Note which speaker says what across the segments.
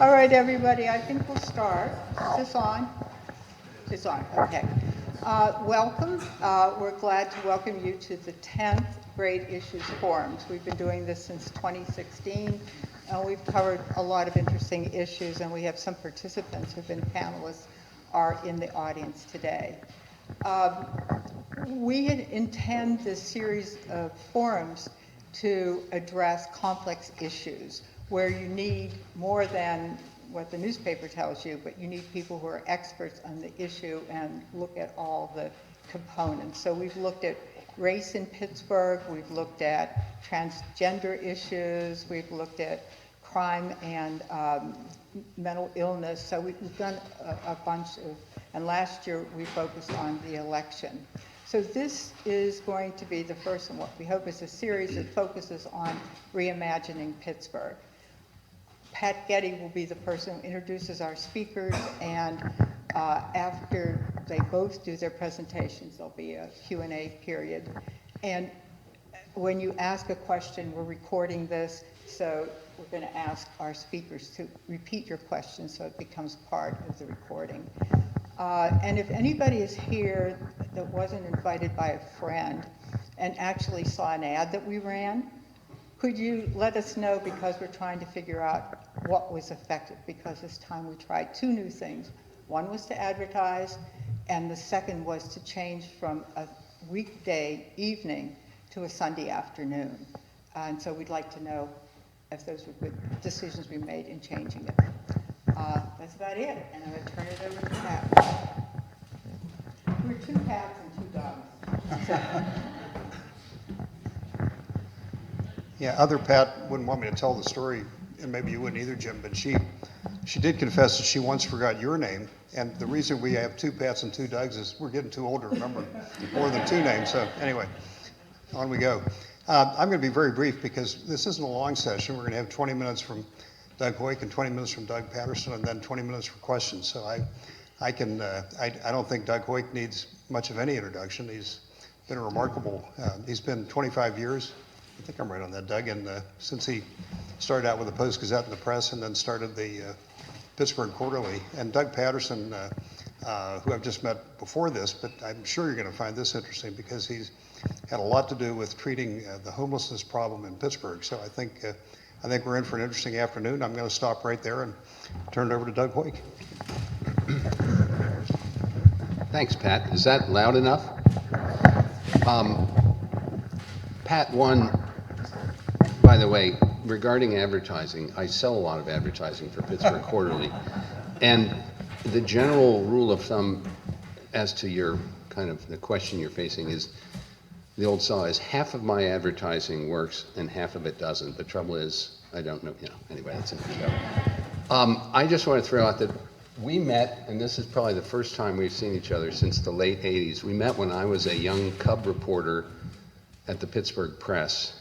Speaker 1: All right, everybody, I think we'll start. Is this on? It's on, okay. Welcome. We're glad to welcome you to the 10th Great Issues Forums. We've been doing this since 2016, and we've covered a lot of interesting issues, and we have some participants who've been panelists are in the audience today. We intend this series of forums to address complex issues where you need more than what the newspaper tells you, but you need people who are experts on the issue and look at all the components. So we've looked at race in Pittsburgh, we've looked at transgender issues, we've looked at crime and mental illness. So we've done a bunch of, and last year we focused on the election. So this is going to be the first and what we hope is a series that focuses on reimagining Pittsburgh. Pat Getty will be the person who introduces our speakers, and after they both do their presentations, there'll be a Q&A period. And when you ask a question, we're recording this, so we're going to ask our speakers to repeat your question so it becomes part of the recording. And if anybody is here that wasn't invited by a friend and actually saw an ad that we ran, could you let us know, because we're trying to figure out what was effective, because this time we tried two new things. One was to advertise, and the second was to change from a weekday evening to a Sunday afternoon. And so we'd like to know if those were good decisions we made in changing it. That's about it, and I'm going to turn it over to Pat. We're two cats and two dogs.
Speaker 2: Yeah, other Pat wouldn't want me to tell the story, and maybe you wouldn't either, Jim, but she did confess that she once forgot your name, and the reason we have two Pats and two Dougs is we're getting too old to remember more than two names. So anyway, on we go. I'm going to be very brief because this isn't a long session. We're going to have 20 minutes from Doug Heuck and 20 minutes from Doug Patterson, and then 20 minutes for questions. So I don't think Doug Heuck needs much of any introduction. He's been a remarkable, he's been 25 years. I think I'm right on that, Doug, and since he started out with the Post-Gazette and the Press and then started the Pittsburgh Quarterly. And Doug Patterson, who I've just met before this, but I'm sure you're going to find this interesting because he's had a lot to do with treating the homelessness problem in Pittsburgh. So I think we're in for an interesting afternoon. I'm going to stop right there and turn it over to Doug Heuck.
Speaker 3: Thanks, Pat. Is that loud enough? Pat, by the way, regarding advertising, I sell a lot of advertising for Pittsburgh Quarterly, and the general rule of thumb as to your kind of the question you're facing is, the old saw is half of my advertising works and half of it doesn't. The trouble is, I don't know, anyway, that's another show. I just want to throw out that we met, and this is probably the first time we've seen each other since the late 80s. We met when I was a young cub reporter at the Pittsburgh Press.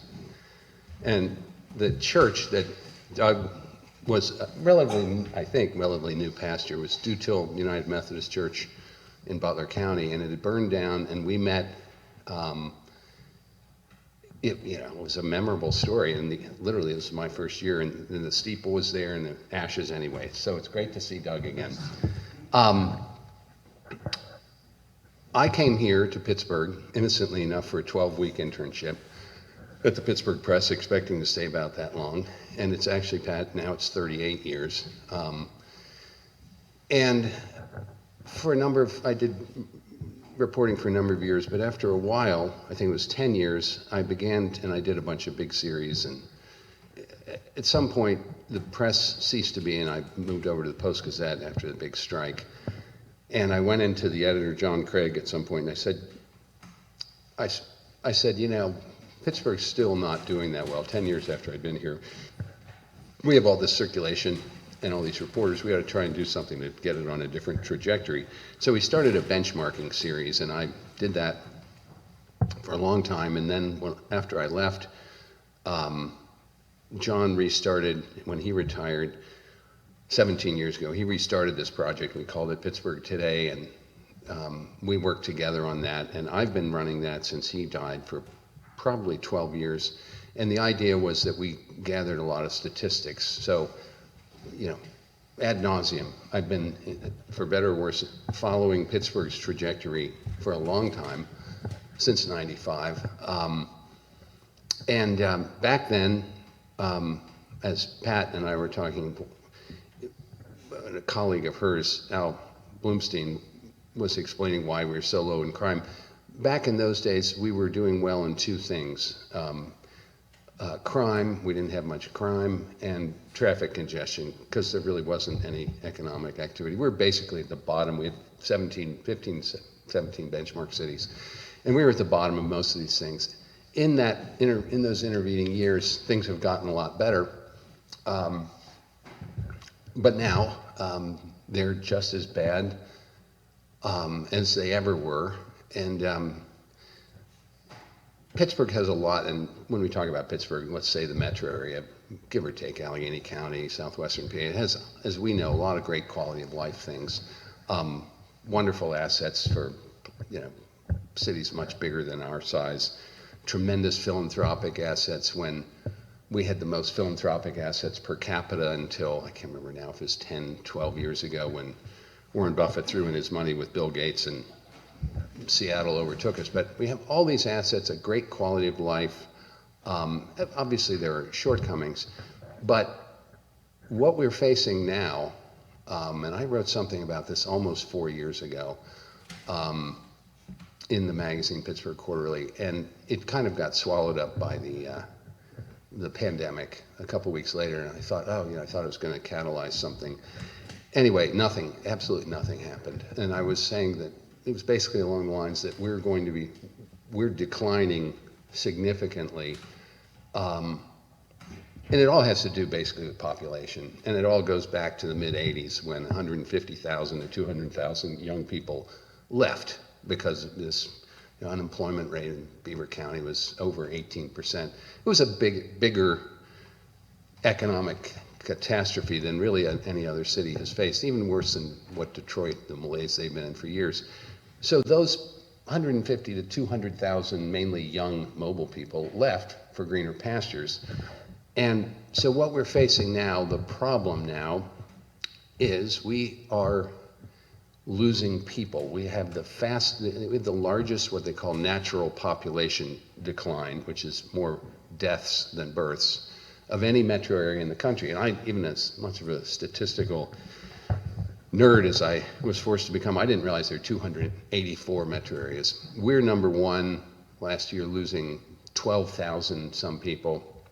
Speaker 3: And the church that Doug was relatively new pastor was Dutill United Methodist Church in Butler County, and it had burned down, and we met. It was a memorable story, and literally this was my first year, and the steeple was there and the ashes anyway. So it's great to see Doug again. I came here to Pittsburgh, innocently enough, for a 12-week internship at the Pittsburgh Press, expecting to stay about that long. And it's actually, Pat, now it's 38 years. And for I did reporting for a number of years, but after a while, I think it was 10 years, I did a bunch of big series. And at some point, the press ceased to be, and I moved over to the Post-Gazette after the big strike. And I went into the editor, John Craig, at some point, and I said, Pittsburgh's still not doing that well. 10 years after I'd been here, we have all this circulation and all these reporters. We ought to try and do something to get it on a different trajectory. So we started a benchmarking series, and I did that for a long time. And then after I left, John restarted when he retired 17 years ago. He restarted this project. We called it Pittsburgh Today, and we worked together on that. And I've been running that since he died for probably 12 years. And the idea was that we gathered a lot of statistics. So, ad nauseum. I've been, for better or worse, following Pittsburgh's trajectory for a long time, since '95. Back then, as Pat and I were talking, a colleague of hers, Al Bloomstein, was explaining why we were so low in crime. Back in those days, we were doing well in two things. Crime, we didn't have much crime, and traffic congestion, because there really wasn't any economic activity. We were basically at the bottom. We had 17 benchmark cities, and we were at the bottom of most of these things. In those intervening years, things have gotten a lot better, but now they're just as bad as they ever were, and Pittsburgh has a lot, and when we talk about Pittsburgh, let's say the metro area, give or take Allegheny County, southwestern PA, it has, as we know, a lot of great quality of life things, wonderful assets for, cities much bigger than our size, tremendous philanthropic assets. When we had the most philanthropic assets per capita until, I can't remember now if it was 10, 12 years ago, when Warren Buffett threw in his money with Bill Gates and Seattle overtook us. But we have all these assets, a great quality of life. Obviously there are shortcomings, but what we're facing now, and I wrote something about this almost 4 years ago in the magazine Pittsburgh Quarterly, and it kind of got swallowed up by the pandemic a couple weeks later, and I thought, I thought it was going to catalyze something. Anyway, nothing, absolutely nothing happened. And I was saying that it was basically along the lines that we're declining significantly, and it all has to do basically with population, and it all goes back to the mid-'80s when 150,000 to 200,000 young people left because of this unemployment rate in Beaver County was over 18%. It was a bigger economic catastrophe than really any other city has faced, even worse than what Detroit, the malaise they've been in for years. So those 150 to 200,000 mainly young mobile people left for greener pastures. And so what we're facing now, the problem now, is we are losing people. We have the largest, what they call natural population decline, which is more deaths than births, of any metro area in the country. And I, even as much of a statistical nerd as I was forced to become, I didn't realize there are 284 metro areas. We're number one last year, losing 12,000 some people,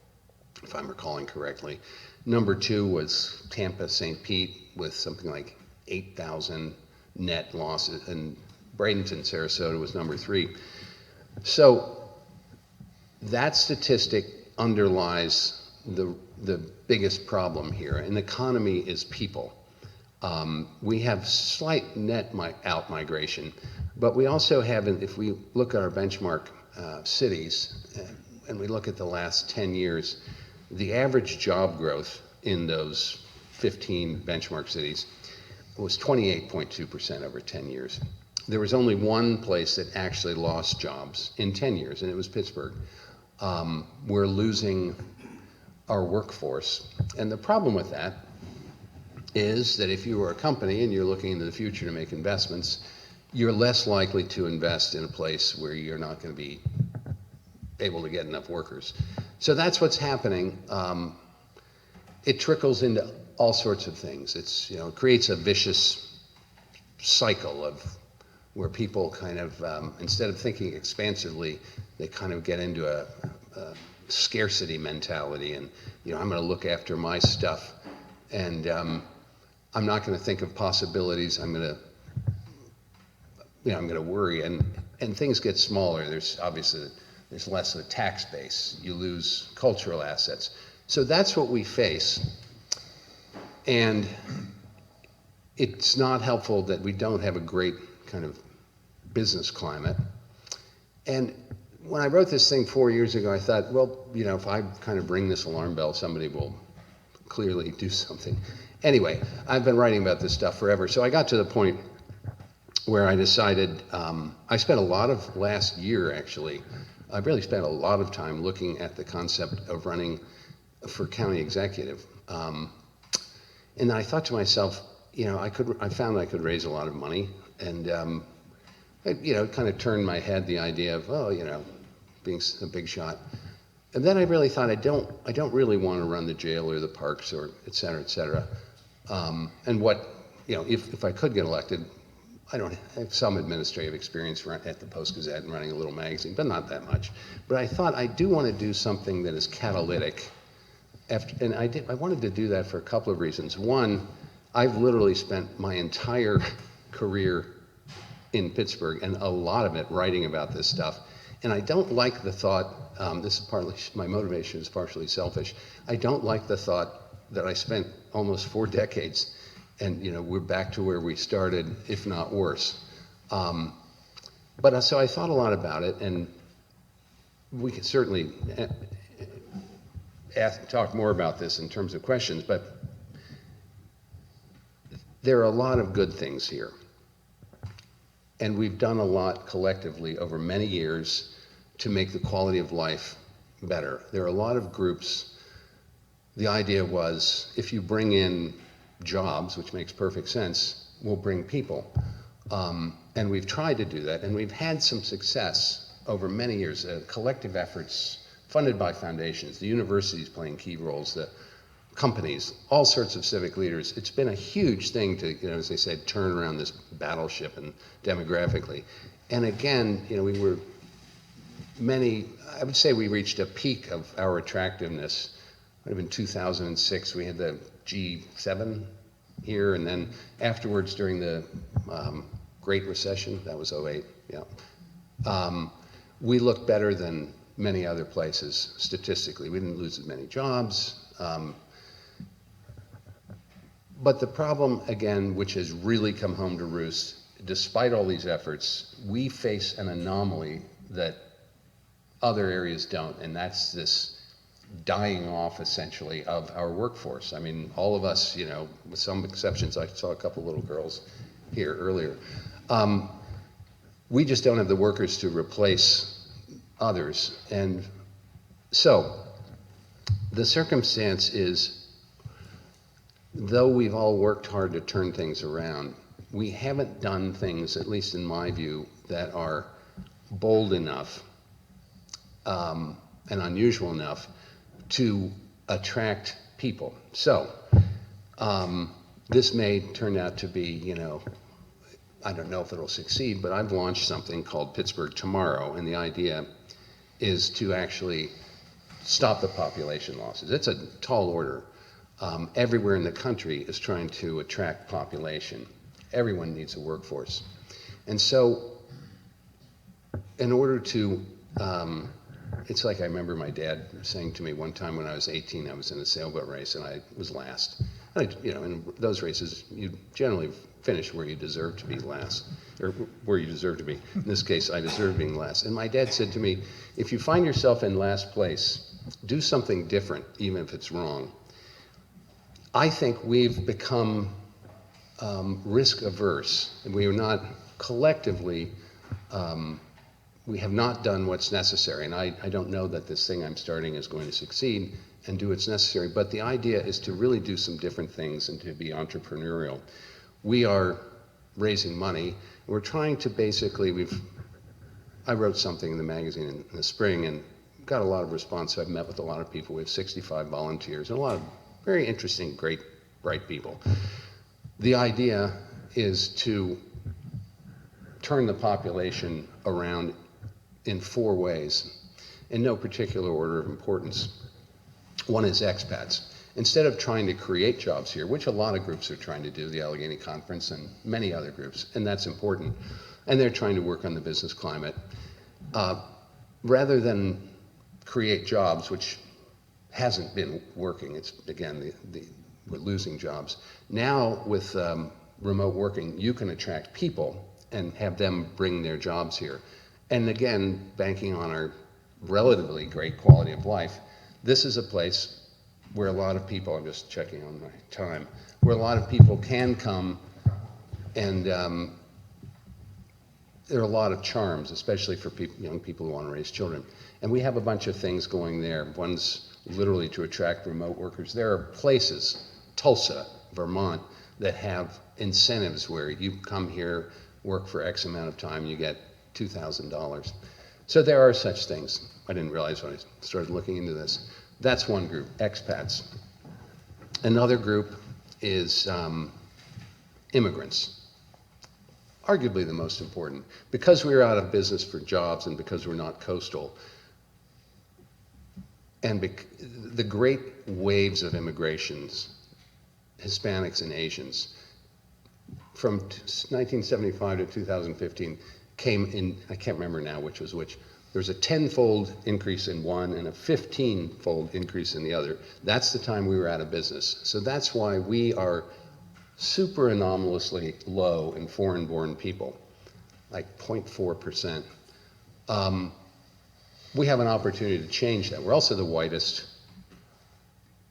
Speaker 3: if I'm recalling correctly. Number two was Tampa, St. Pete, with something like 8,000 net losses, and Bradenton, Sarasota was number three. So that statistic underlies the biggest problem here. An economy is people. We have slight net out migration, but we also have, if we look at our benchmark cities, and we look at the last 10 years, the average job growth in those 15 benchmark cities was 28.2% over 10 years. There was only one place that actually lost jobs in 10 years, and it was Pittsburgh. We're losing our workforce. And the problem with that is that if you are a company and you're looking into the future to make investments, you're less likely to invest in a place where you're not going to be able to get enough workers. So that's what's happening. It trickles into all sorts of things. It creates a vicious cycle of where people kind of, instead of thinking expansively, they kind of get into a scarcity mentality, and I'm going to look after my stuff, and I'm not going to think of possibilities. I'm going to worry, and things get smaller. There's less of a tax base. You lose cultural assets. So that's what we face, and it's not helpful that we don't have a great kind of business climate. And when I wrote this thing 4 years ago, I thought, well, if I kind of ring this alarm bell, somebody will clearly do something. Anyway, I've been writing about this stuff forever, so I got to the point where I decided, I spent a lot of last year, actually, I really spent a lot of time looking at the concept of running for county executive. And And I thought to myself, I found I could raise a lot of money, and it kind of turned my head the idea of, being a big shot. And then I really thought, I don't really want to run the jail or the parks or et cetera, et cetera. And if I could get elected, I have some administrative experience at the Post-Gazette and running a little magazine, but not that much. But I thought I do want to do something that is catalytic. And I wanted to do that for a couple of reasons. One, I've literally spent my entire career in Pittsburgh, and a lot of it writing about this stuff. And I don't like the thought, this is partly, my motivation is partially selfish, I don't like the thought that I spent almost 4 decades and we're back to where we started, if not worse. So I thought a lot about it, and we could certainly talk more about this in terms of questions, but there are a lot of good things here. And we've done a lot collectively over many years to make the quality of life better. There are a lot of groups. The idea was, if you bring in jobs, which makes perfect sense, we'll bring people. And we've tried to do that, and we've had some success over many years. Collective efforts funded by foundations, the universities playing key roles, the companies, all sorts of civic leaders. It's been a huge thing to, as they said, turn around this battleship and demographically. And again, we were I would say we reached a peak of our attractiveness. It would have been 2006. We had the G7 here, and then afterwards during the Great Recession, that was 08, yeah. We looked better than many other places statistically. We didn't lose as many jobs. But the problem, again, which has really come home to roost, despite all these efforts, we face an anomaly that other areas don't, and that's this dying off, essentially, of our workforce. I mean, all of us, with some exceptions, I saw a couple little girls here earlier, we just don't have the workers to replace others. And so, the circumstance is, though we've all worked hard to turn things around, we haven't done things, at least in my view, that are bold enough and unusual enough to attract people. So this may turn out to be, I don't know if it'll succeed, but I've launched something called Pittsburgh Tomorrow, and the idea is to actually stop the population losses. It's a tall order. Everywhere in the country is trying to attract population. Everyone needs a workforce. And so, in order to, it's like I remember my dad saying to me one time when I was 18, I was in a sailboat race and I was last. And in those races, you generally finish where you deserve to be last, or where you deserve to be. In this case, I deserve being last. And my dad said to me, if you find yourself in last place, do something different, even if it's wrong. I think we've become risk averse, and we are not collectively, we have not done what's necessary. And I don't know that this thing I'm starting is going to succeed and do what's necessary, but the idea is to really do some different things and to be entrepreneurial. We are raising money. We're trying to basically, I wrote something in the magazine in the spring and got a lot of response. So I've met with a lot of people. We have 65 volunteers and a lot of very interesting, great, bright people. The idea is to turn the population around in 4 ways, in no particular order of importance. One is expats. Instead of trying to create jobs here, which a lot of groups are trying to do, the Allegheny Conference and many other groups, and that's important, and they're trying to work on the business climate, rather than create jobs, which hasn't been working. It's, again, we're losing jobs. Now, with remote working, you can attract people and have them bring their jobs here. And again, banking on our relatively great quality of life, this is a place where a lot of people, I'm just checking on my time, where a lot of people can come, and there are a lot of charms, especially for young people who want to raise children. And we have a bunch of things going there. One's literally to attract remote workers. There are places, Tulsa, Vermont, that have incentives where you come here, work for X amount of time, you get $2,000. So there are such things. I didn't realize when I started looking into this. That's one group, expats. Another group is immigrants. Arguably the most important. Because we're out of business for jobs and because we're not coastal, and the great waves of immigrations, Hispanics and Asians, from 1975 to 2015 came in, I can't remember now which was which. There was a 10-fold increase in one and a 15-fold increase in the other. That's the time we were out of business. So that's why we are super anomalously low in foreign-born people, like 0.4%. We have an opportunity to change that. We're also the whitest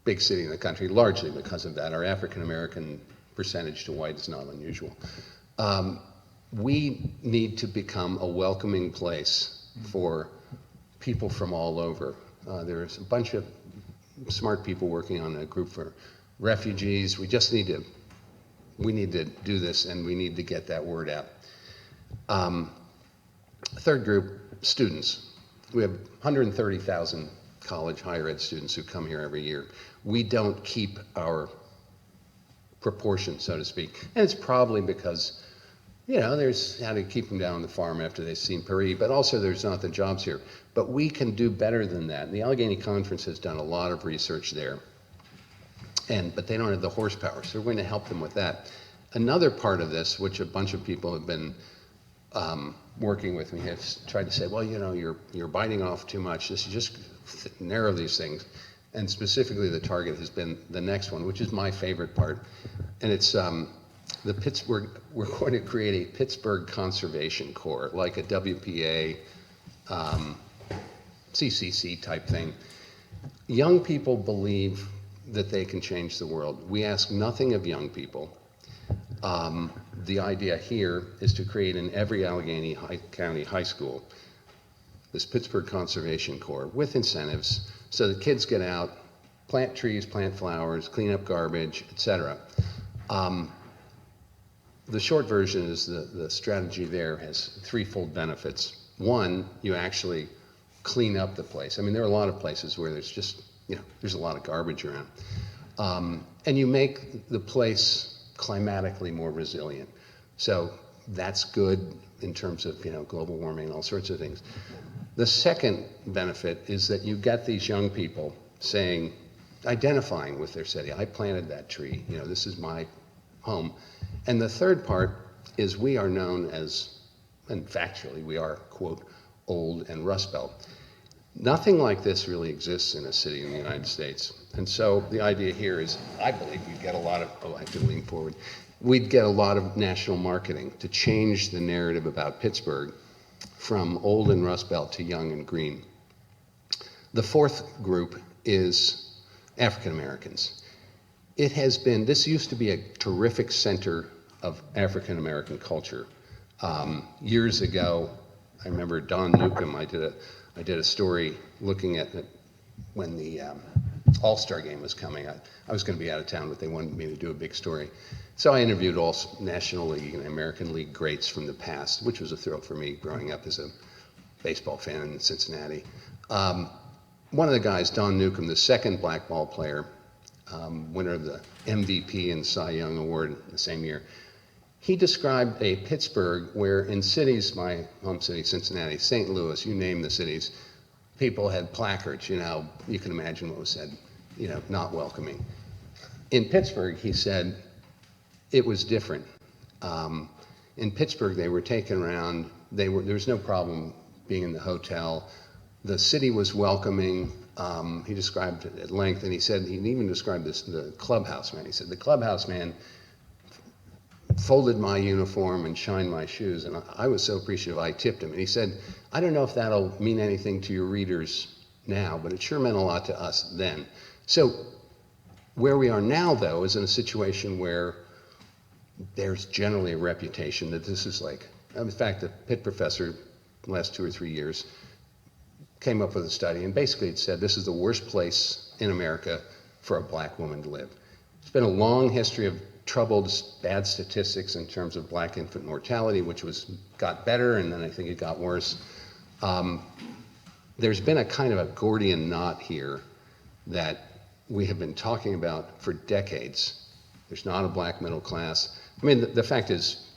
Speaker 3: big city in the country, largely because of that. Our African-American percentage to white is not unusual. We need to become a welcoming place for people from all over. There's a bunch of smart people working on a group for refugees. We need to do this, and we need to get that word out. Third group, students. We have 130,000 college higher ed students who come here every year. We don't keep our proportion, so to speak. And it's probably because, there's how to keep them down on the farm after they've seen Paris, but also there's not the jobs here. But we can do better than that. And the Allegheny Conference has done a lot of research there. But they don't have the horsepower, so we're going to help them with that. Another part of this, which a bunch of people have been working with me, have tried to say, well, you're biting off too much. This is just narrow these things. And specifically, the target has been the next one, which is my favorite part. And it's the Pittsburgh. We're going to create a Pittsburgh Conservation Corps, like a WPA, CCC type thing. Young people believe that they can change the world. We ask nothing of young people. The idea here is to create in every Allegheny County high school this Pittsburgh Conservation Corps with incentives so that kids get out, plant trees, plant flowers, clean up garbage, etc. The short version is the strategy there has threefold benefits. One, you actually clean up the place. I mean, there are a lot of places where there's just, there's a lot of garbage around. And you make the place climatically more resilient. So that's good in terms of, global warming and all sorts of things. The second benefit is that you get these young people saying, identifying with their city. I planted that tree, this is my home. And the third part is we are known as, and factually we are, quote, old and Rust Belt. Nothing like this really exists in a city in the United States. And so the idea here is, I believe we'd get a lot of, I have to lean forward, we'd get a lot of national marketing to change the narrative about Pittsburgh from old and Rust Belt to young and green. The fourth group is African Americans. It has been, this used to be a terrific center of African American culture. Years ago, I remember Don Newcomb, I did a story looking at it when the All-Star game was coming. I was going to be out of town, but they wanted me to do a big story. So I interviewed all National League and American League greats from the past, which was a thrill for me growing up as a baseball fan in Cincinnati. One of the guys, Don Newcomb, the second black ball player, winner of the MVP and Cy Young Award the same year, he described a Pittsburgh where in cities, my home city, Cincinnati, St. Louis, you name the cities, people had placards, you can imagine what was said, not welcoming. In Pittsburgh, he said, it was different. In Pittsburgh, they were taken around, there was no problem being in the hotel. The city was welcoming. He described it at length, and he even described the clubhouse man. He said, the clubhouse man folded my uniform and shined my shoes, and I was so appreciative I tipped him. And he said, I don't know if that'll mean anything to your readers now, but it sure meant a lot to us then. So where we are now, though, is in a situation where there's generally a reputation that this is like, in fact, the Pitt professor, the last 2 or 3 years, came up with a study, and basically it said this is the worst place in America for a black woman to live. It's been a long history of troubled, bad statistics in terms of black infant mortality, which got better, and then I think it got worse. There's been a kind of a Gordian knot here that we have been talking about for decades. There's not a black middle class. I mean, the fact is,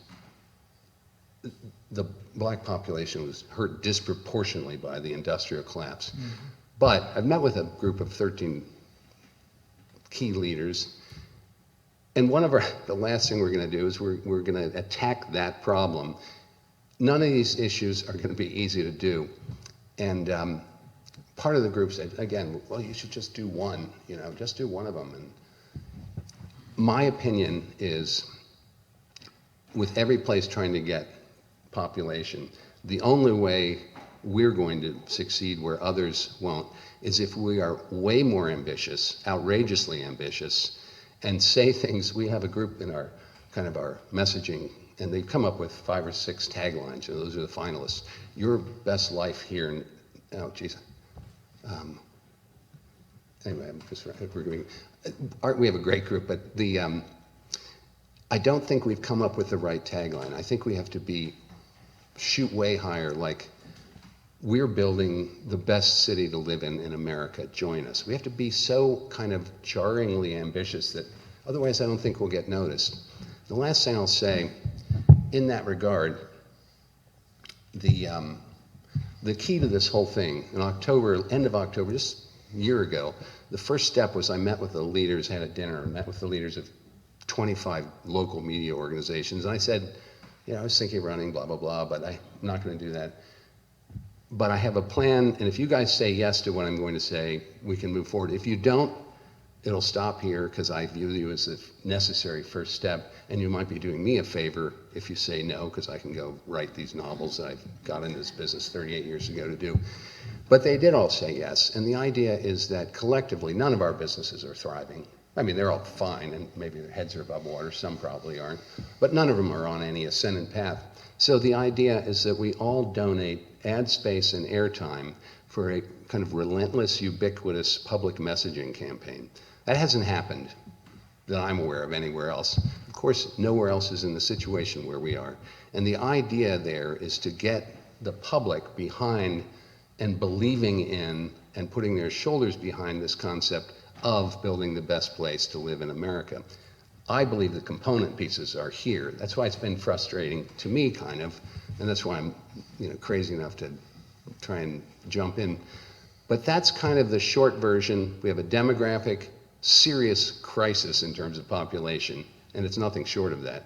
Speaker 3: the black population was hurt disproportionately by the industrial collapse. Mm-hmm. But I've met with a group of 13 key leaders, and the last thing we're going to do is we're going to attack that problem. None of these issues are going to be easy to do. And part of the group said, again, well, you should just do one, just do one of them. And my opinion is, with every place trying to get population, the only way we're going to succeed where others won't is if we are way more ambitious, outrageously ambitious, and say things. We have a group in our messaging, and they've come up with 5 or 6 taglines, and those are the finalists. Your best life here, anyway, we have a great group, but I don't think we've come up with the right tagline. I think we have to shoot way higher, like, we're building the best city to live in America, join us. We have to be so kind of jarringly ambitious that otherwise I don't think we'll get noticed. The last thing I'll say in that regard, the key to this whole thing, in October, end of October, just a year ago, the first step was I met with the leaders, had a dinner, met with the leaders of 25 local media organizations, and I said, I was thinking of running, blah, blah, blah, but I'm not going to do that. But I have a plan, and if you guys say yes to what I'm going to say, we can move forward. If you don't, it'll stop here, because I view you as the necessary first step, and you might be doing me a favor if you say no, because I can go write these novels that I got into this business 38 years ago to do. But they did all say yes, and the idea is that collectively, none of our businesses are thriving. I mean, they're all fine, and maybe their heads are above water, some probably aren't, but none of them are on any ascendant path. So the idea is that we all donate ad space and airtime for a kind of relentless, ubiquitous public messaging campaign. That hasn't happened that I'm aware of anywhere else. Of course, nowhere else is in the situation where we are. And the idea there is to get the public behind and believing in and putting their shoulders behind this concept of building the best place to live in America. I believe the component pieces are here. That's why it's been frustrating to me, kind of, and that's why I'm crazy enough to try and jump in. But that's kind of the short version. We have a demographic, serious crisis in terms of population, and it's nothing short of that.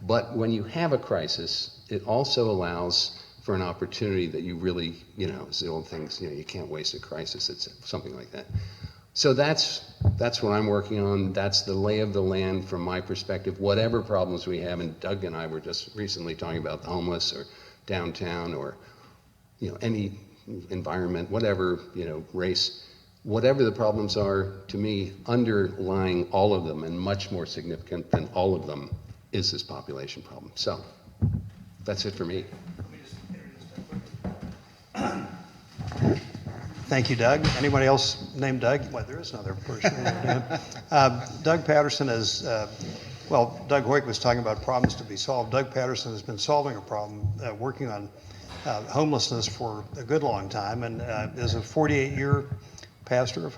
Speaker 3: But when you have a crisis, it also allows for an opportunity that you really, it's the old things, you can't waste a crisis. It's something like that. So that's what I'm working on. That's the lay of the land from my perspective. Whatever problems we have, and Doug and I were just recently talking about the homeless or downtown or any environment, whatever, race, whatever the problems are, to me, underlying all of them and much more significant than all of them is this population problem. So that's it for me.
Speaker 2: Thank you, Doug. Anybody else named Doug? Well, there is another person named Doug. Doug Patterson is, Doug Heuck was talking about problems to be solved. Doug Patterson has been solving a problem, working on homelessness for a good long time, and is a 48-year pastor, if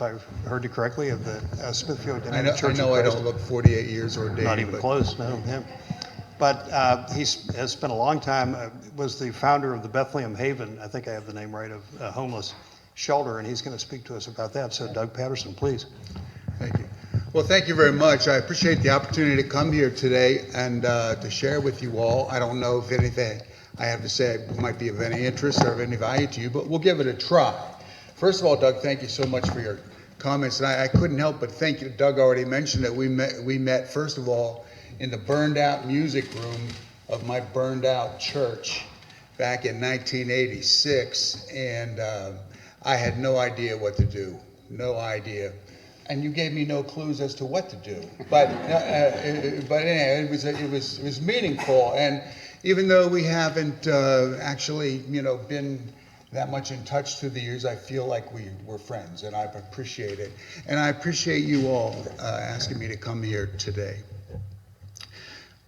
Speaker 2: I heard you correctly, of the Smithfield United Church of Christ.
Speaker 4: I don't look 48 years ordained.
Speaker 2: Not even close, no. Yeah. But he has spent a long time, was the founder of the Bethlehem Haven, I think I have the name right, of homeless shelter, and he's going to speak to us about that. So Doug Patterson, please.
Speaker 4: Thank you. Well, thank you very much. I appreciate the opportunity to come here today and to share with you all. I don't know if anything I have to say might be of any interest or of any value to you, but we'll give it a try. First of all, Doug, thank you so much for your comments. And I couldn't help but thank you. Doug already mentioned that we met first of all, in the burned out music room of my burned out church back in 1986, and I had no idea what to do, no idea. And you gave me no clues as to what to do. But anyway, it was meaningful. And even though we haven't actually, been that much in touch through the years. I feel like we're friends, and I appreciate it. And I appreciate you all asking me to come here today.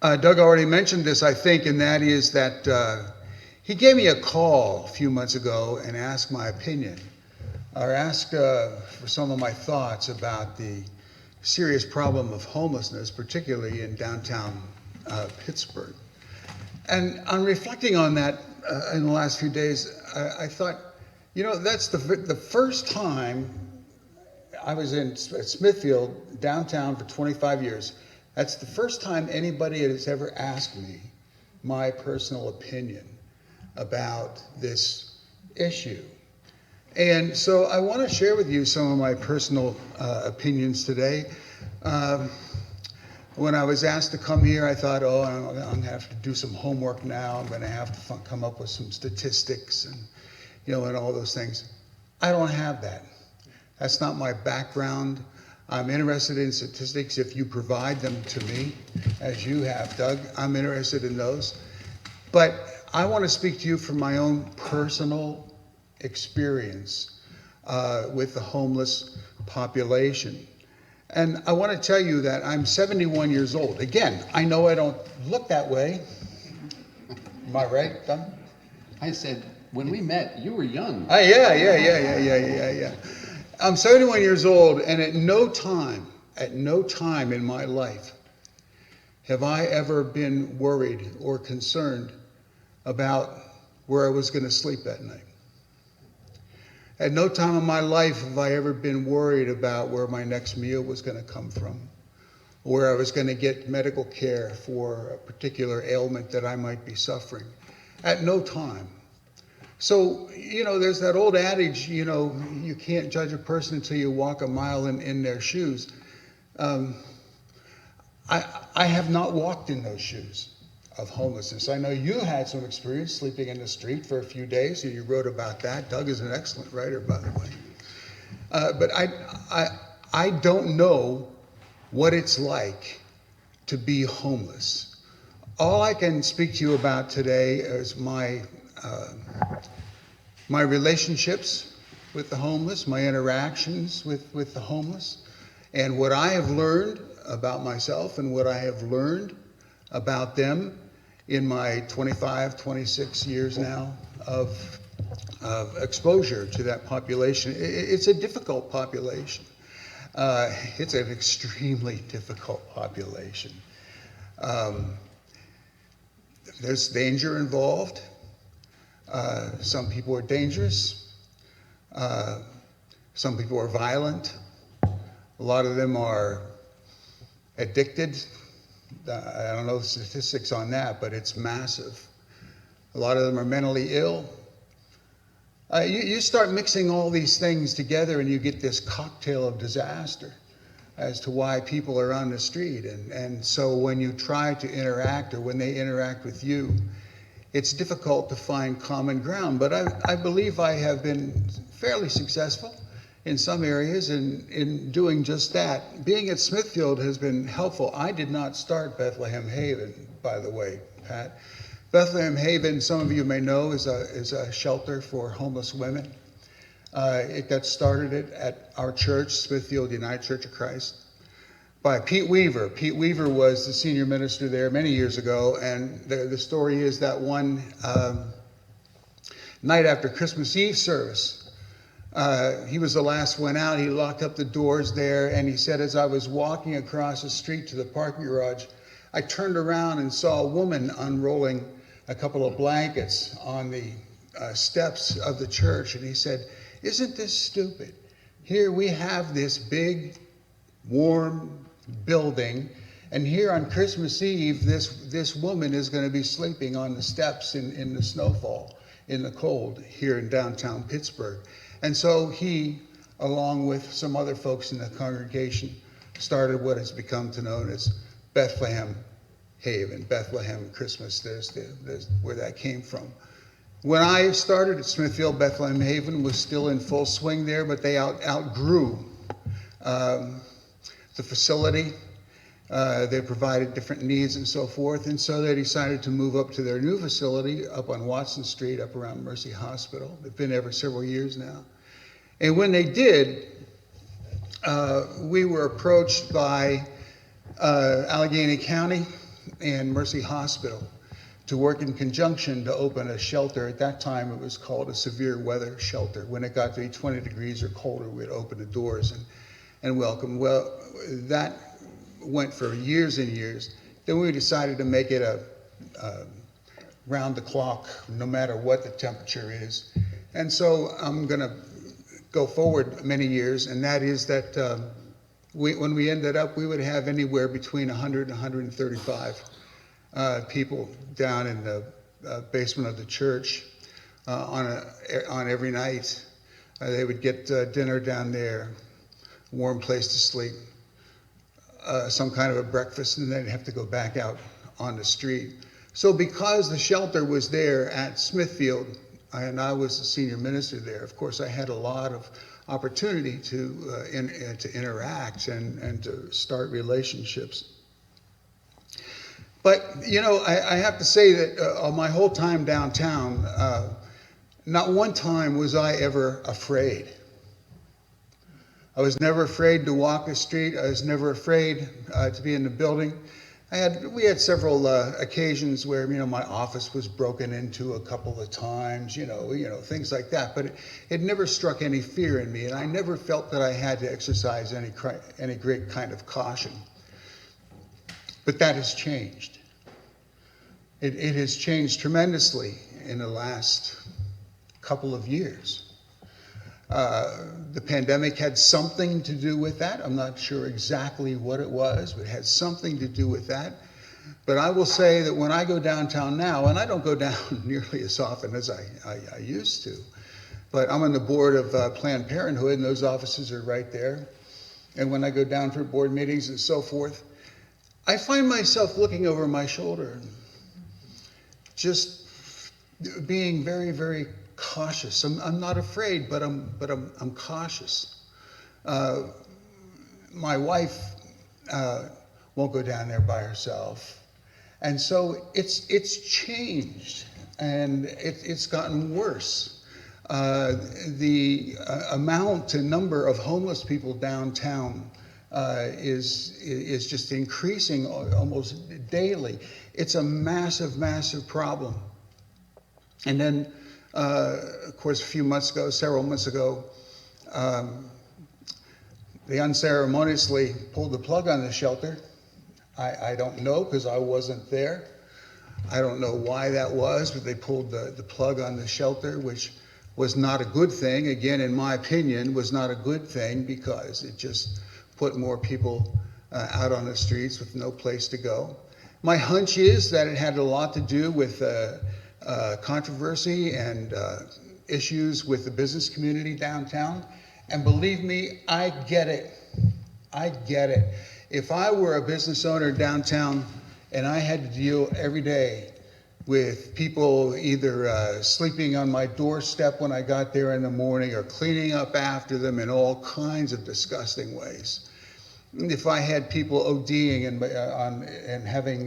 Speaker 4: Doug already mentioned this, I think, and that is that he gave me a call a few months ago and asked my opinion, or asked for some of my thoughts about the serious problem of homelessness, particularly in downtown Pittsburgh. And on reflecting on that in the last few days, I thought, you know, that's the first time I was in Smithfield downtown for 25 years. That's the first time anybody has ever asked me my personal opinion about this issue. And so I want to share with you some of my personal opinions today. When I was asked to come here, I thought, oh, I'm going to have to do some homework now. I'm going to have to come up with some statistics and, you know, and all those things. I don't have that. That's not my background. I'm interested in statistics if you provide them to me, as you have, Doug. I'm interested in those. But I want to speak to you from my own personal experience with the homeless population. And I want to tell you that I'm 71 years old. Again, I know I don't look that way. Am I right, Doug?
Speaker 3: I said, when we met, you were young.
Speaker 4: Yeah. I'm 71 years old, and at no time in my life have I ever been worried or concerned about where I was going to sleep that night. At no time in my life have I ever been worried about where my next meal was going to come from, or where I was going to get medical care for a particular ailment that I might be suffering. At no time. So, you know, there's that old adage, you know, you can't judge a person until you walk a mile in their shoes. I have not walked in those shoes of homelessness. I know you had some experience sleeping in the street for a few days, and you wrote about that. Doug is an excellent writer, by the way. But I don't know what it's like to be homeless. All I can speak to you about today is my relationships with the homeless, my interactions with the homeless, and what I have learned about myself and what I have learned about them in my 25, 26 years now of exposure to that population. It's a difficult population. It's an extremely difficult population. There's danger involved. Some people are dangerous. Some people are violent. A lot of them are addicted. I don't know the statistics on that, but it's massive. A lot of them are mentally ill. You start mixing all these things together and you get this cocktail of disaster as to why people are on the street. And so when you try to interact, or when they interact with you, it's difficult to find common ground. But I believe I have been fairly successful in some areas in doing just that. Being at Smithfield has been helpful. I did not start Bethlehem Haven, by the way, Pat. Bethlehem Haven, some of you may know, is a shelter for homeless women. It got started at our church, Smithfield United Church of Christ, by Pete Weaver. Pete Weaver was the senior minister there many years ago, and the story is that one night after Christmas Eve service, he was the last one out. He locked up the doors there, and he said, as I was walking across the street to the parking garage, I turned around and saw a woman unrolling a couple of blankets on the steps of the church. And he said, isn't this stupid? Here we have this big, warm building, and here on Christmas Eve, this woman is going to be sleeping on the steps in the snowfall, in the cold, here in downtown Pittsburgh. And so he, along with some other folks in the congregation, started what has become to known as Bethlehem Haven, Bethlehem Christmas. There's where that came from. When I started at Smithfield, Bethlehem Haven was still in full swing there, but they outgrew the facility, They provided different needs and so forth, and so they decided to move up to their new facility up on Watson Street, up around Mercy Hospital. They've been there for several years now. And when they did, we were approached by Allegheny County and Mercy Hospital to work in conjunction to open a shelter. At that time, it was called a severe weather shelter. When it got to be 20 degrees or colder, we'd open the doors and welcome. Well, that went for years and years. Then we decided to make it a round the clock, no matter what the temperature is. And so I'm gonna go forward many years, and that is that when we ended up, we would have anywhere between 100 and 135 people down in the basement of the church on every night. They would get dinner down there, warm place to sleep, some kind of a breakfast, and then they'd have to go back out on the street. So because the shelter was there at Smithfield, and I was the senior minister there, of course I had a lot of opportunity to interact and to start relationships. But, you know, I have to say that my whole time downtown, not one time was I ever afraid. I was never afraid to walk the street. I was never afraid to be in the building. We had several occasions where, you know, my office was broken into a couple of times, you know, things like that. But it never struck any fear in me, and I never felt that I had to exercise any great kind of caution. But that has changed. It has changed tremendously in the last couple of years. The pandemic had something to do with that. I'm not sure exactly what it was, but it had something to do with that. But I will say that when I go downtown now, and I don't go down nearly as often as I used to, but I'm on the board of Planned Parenthood, and those offices are right there. And when I go down for board meetings and so forth, I find myself looking over my shoulder, just being very, very cautious. I'm not afraid, but I'm cautious. My wife won't go down there by herself, and so it's changed, and it's gotten worse. The amount and number of homeless people downtown is just increasing almost daily. It's a massive, massive problem. And then, of course, several months ago, they unceremoniously pulled the plug on the shelter. I don't know, because I wasn't there. I don't know why that was, but they pulled the plug on the shelter, which was not a good thing. Again, in my opinion, was not a good thing, because it just put more people out on the streets with no place to go. My hunch is that it had a lot to do with controversy and issues with the business community downtown. And believe me, I get it. I get it. If I were a business owner downtown and I had to deal every day with people either sleeping on my doorstep when I got there in the morning, or cleaning up after them in all kinds of disgusting ways, if I had people ODing and having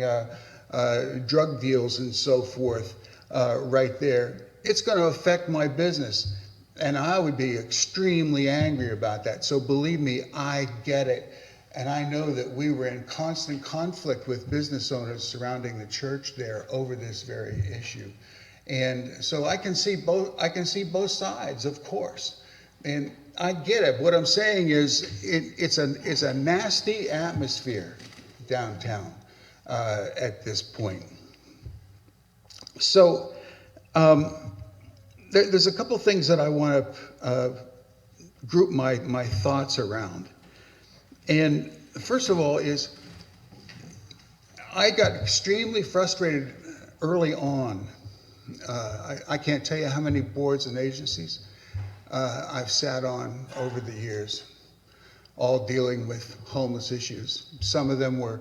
Speaker 4: drug deals and so forth right there, it's going to affect my business. And I would be extremely angry about that. So believe me, I get it. And I know that we were in constant conflict with business owners surrounding the church there over this very issue. And so I can see both sides, of course. And I get it. What I'm saying is it's a nasty atmosphere downtown at this point. So there's a couple things that I want to group my thoughts around. And first of all is, I got extremely frustrated early on. I can't tell you how many boards and agencies I've sat on over the years, all dealing with homeless issues. Some of them were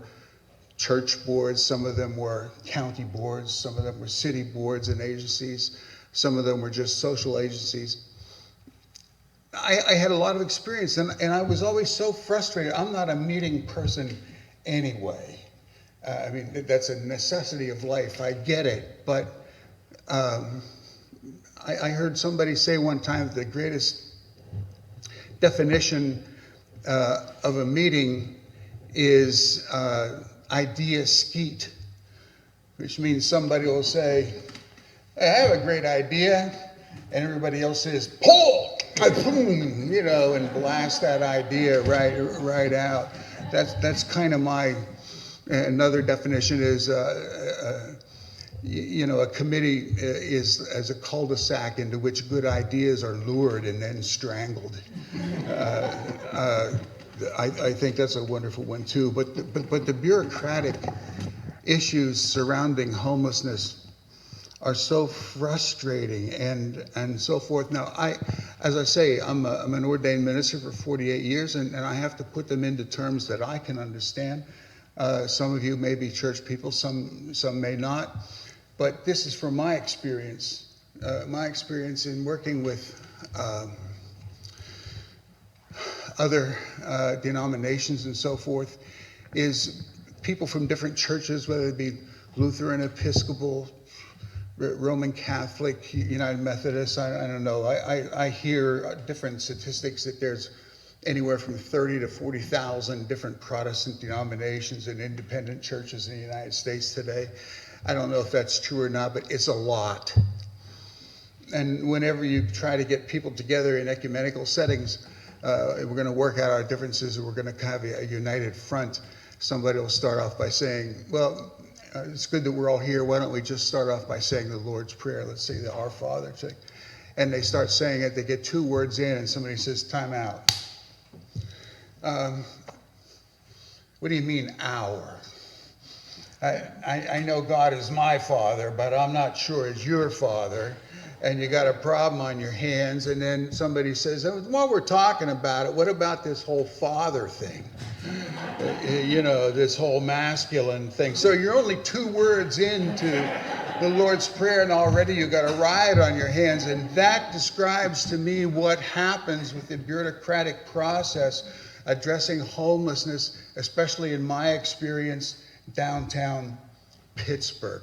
Speaker 4: church boards, some of them were county boards, some of them were city boards and agencies, some of them were just social agencies. I had a lot of experience, and I was always so frustrated. I'm not a meeting person anyway. I mean, that's a necessity of life. I get it, but I heard somebody say one time that the greatest definition of a meeting is idea skeet, which means somebody will say, hey, I have a great idea, and everybody else says, pull, boom, you know, and blast that idea right out. That's kind of my, another definition is, you know, a committee is as a cul-de-sac into which good ideas are lured and then strangled. I think that's a wonderful one too. But the bureaucratic issues surrounding homelessness are so frustrating and so forth. Now, as I say, I'm an ordained minister for 48 years, and I have to put them into terms that I can understand. Some of you may be church people, some may not. But this is from my experience in working with other denominations and so forth, is people from different churches, whether it be Lutheran, Episcopal, Roman Catholic, United Methodist, I don't know. I hear different statistics that there's anywhere from 30 to 40,000 different Protestant denominations and independent churches in the United States today. I don't know if that's true or not, but it's a lot. And whenever you try to get people together in ecumenical settings, we're going to work out our differences and we're going to have a united front, somebody will start off by saying, well, it's good that we're all here. Why don't we just start off by saying the Lord's Prayer? Let's say the Our Father. And they start saying it. They get 2 words in and somebody says, time out. What do you mean, our? I know God is my Father, but I'm not sure it's your Father. And you got a problem on your hands. And then somebody says, oh, while we're talking about it, what about this whole father thing? You know, this whole masculine thing. So you're only 2 words into the Lord's Prayer and already you got a riot on your hands. And that describes to me what happens with the bureaucratic process addressing homelessness, especially in my experience, downtown Pittsburgh.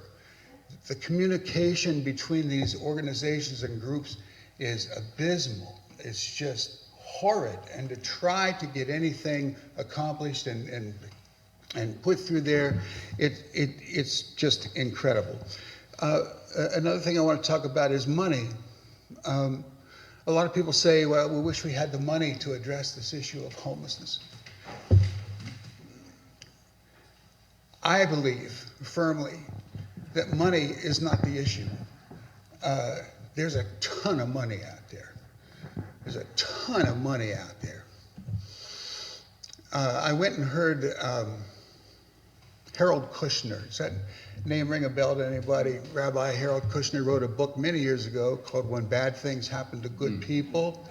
Speaker 4: The communication between these organizations and groups is abysmal. It's just horrid. And to try to get anything accomplished and put through there, it's just incredible. Another thing I want to talk about is money. A lot of people say, well, we wish we had the money to address this issue of homelessness. I believe firmly that money is not the issue. There's a ton of money out there. There's a ton of money out there. I went and heard Harold Kushner. Does that name ring a bell to anybody? Rabbi Harold Kushner wrote a book many years ago called When Bad Things Happen to Good People.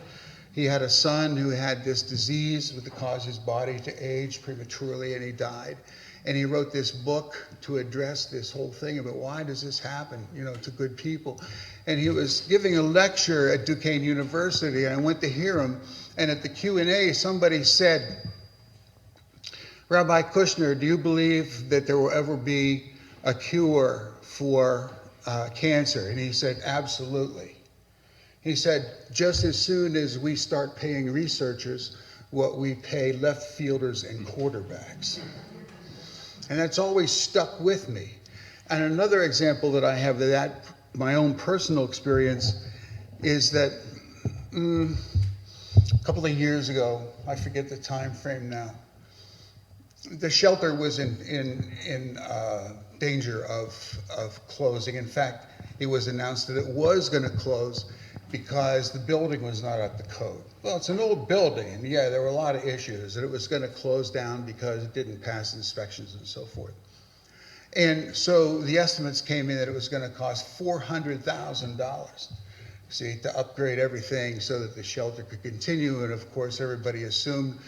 Speaker 4: He had a son who had this disease that caused his body to age prematurely, and he died. And he wrote this book to address this whole thing about why does this happen, you know, to good people. And he was giving a lecture at Duquesne University, and I went to hear him. And at the Q&A, somebody said, Rabbi Kushner, do you believe that there will ever be a cure for cancer? And he said, absolutely. He said, just as soon as we start paying researchers what we pay left fielders and quarterbacks. And that's always stuck with me. And another example that I have of that, my own personal experience, is that a couple of years ago, I forget the time frame now, the shelter was in danger of closing. In fact, it was announced that it was going to close because the building was not up to code. Well, it's an old building, and yeah, there were a lot of issues, and it was going to close down because it didn't pass inspections and so forth. And so the estimates came in that it was going to cost $400,000, see, to upgrade everything so that the shelter could continue. And of course, everybody assumed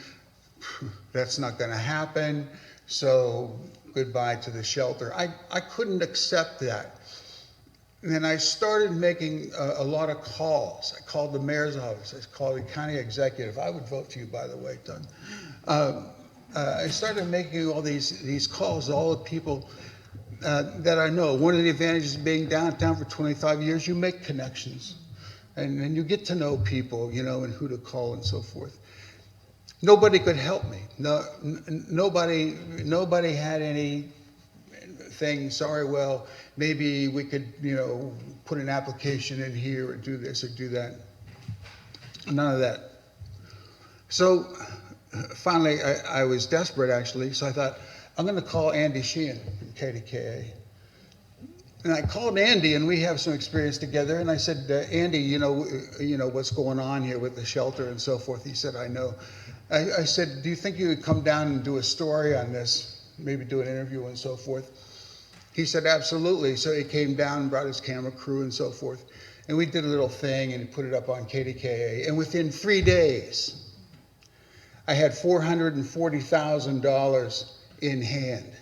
Speaker 4: that's not going to happen, so goodbye to the shelter. I couldn't accept that. And then I started making a lot of calls. I called the mayor's office. I called the county executive. I would vote for you, by the way, Doug. I started making all these calls to all the people that I know. One of the advantages of being downtown for 25 years, you make connections, and you get to know people, and who to call and so forth. Nobody could help me. Nobody had anything. Sorry, well, maybe we could, put an application in here or do this or do that. None of that. So finally, I was desperate, actually, so I thought, I'm going to call Andy Sheehan from KDKA. And I called Andy, and we have some experience together, and I said, Andy, what's going on here with the shelter and so forth? He said, I know. I said, do you think you would come down and do a story on this, maybe do an interview and so forth? He said, absolutely. So he came down and brought his camera crew and so forth. And we did a little thing, and he put it up on KDKA. And within 3 days, I had $440,000 in hand,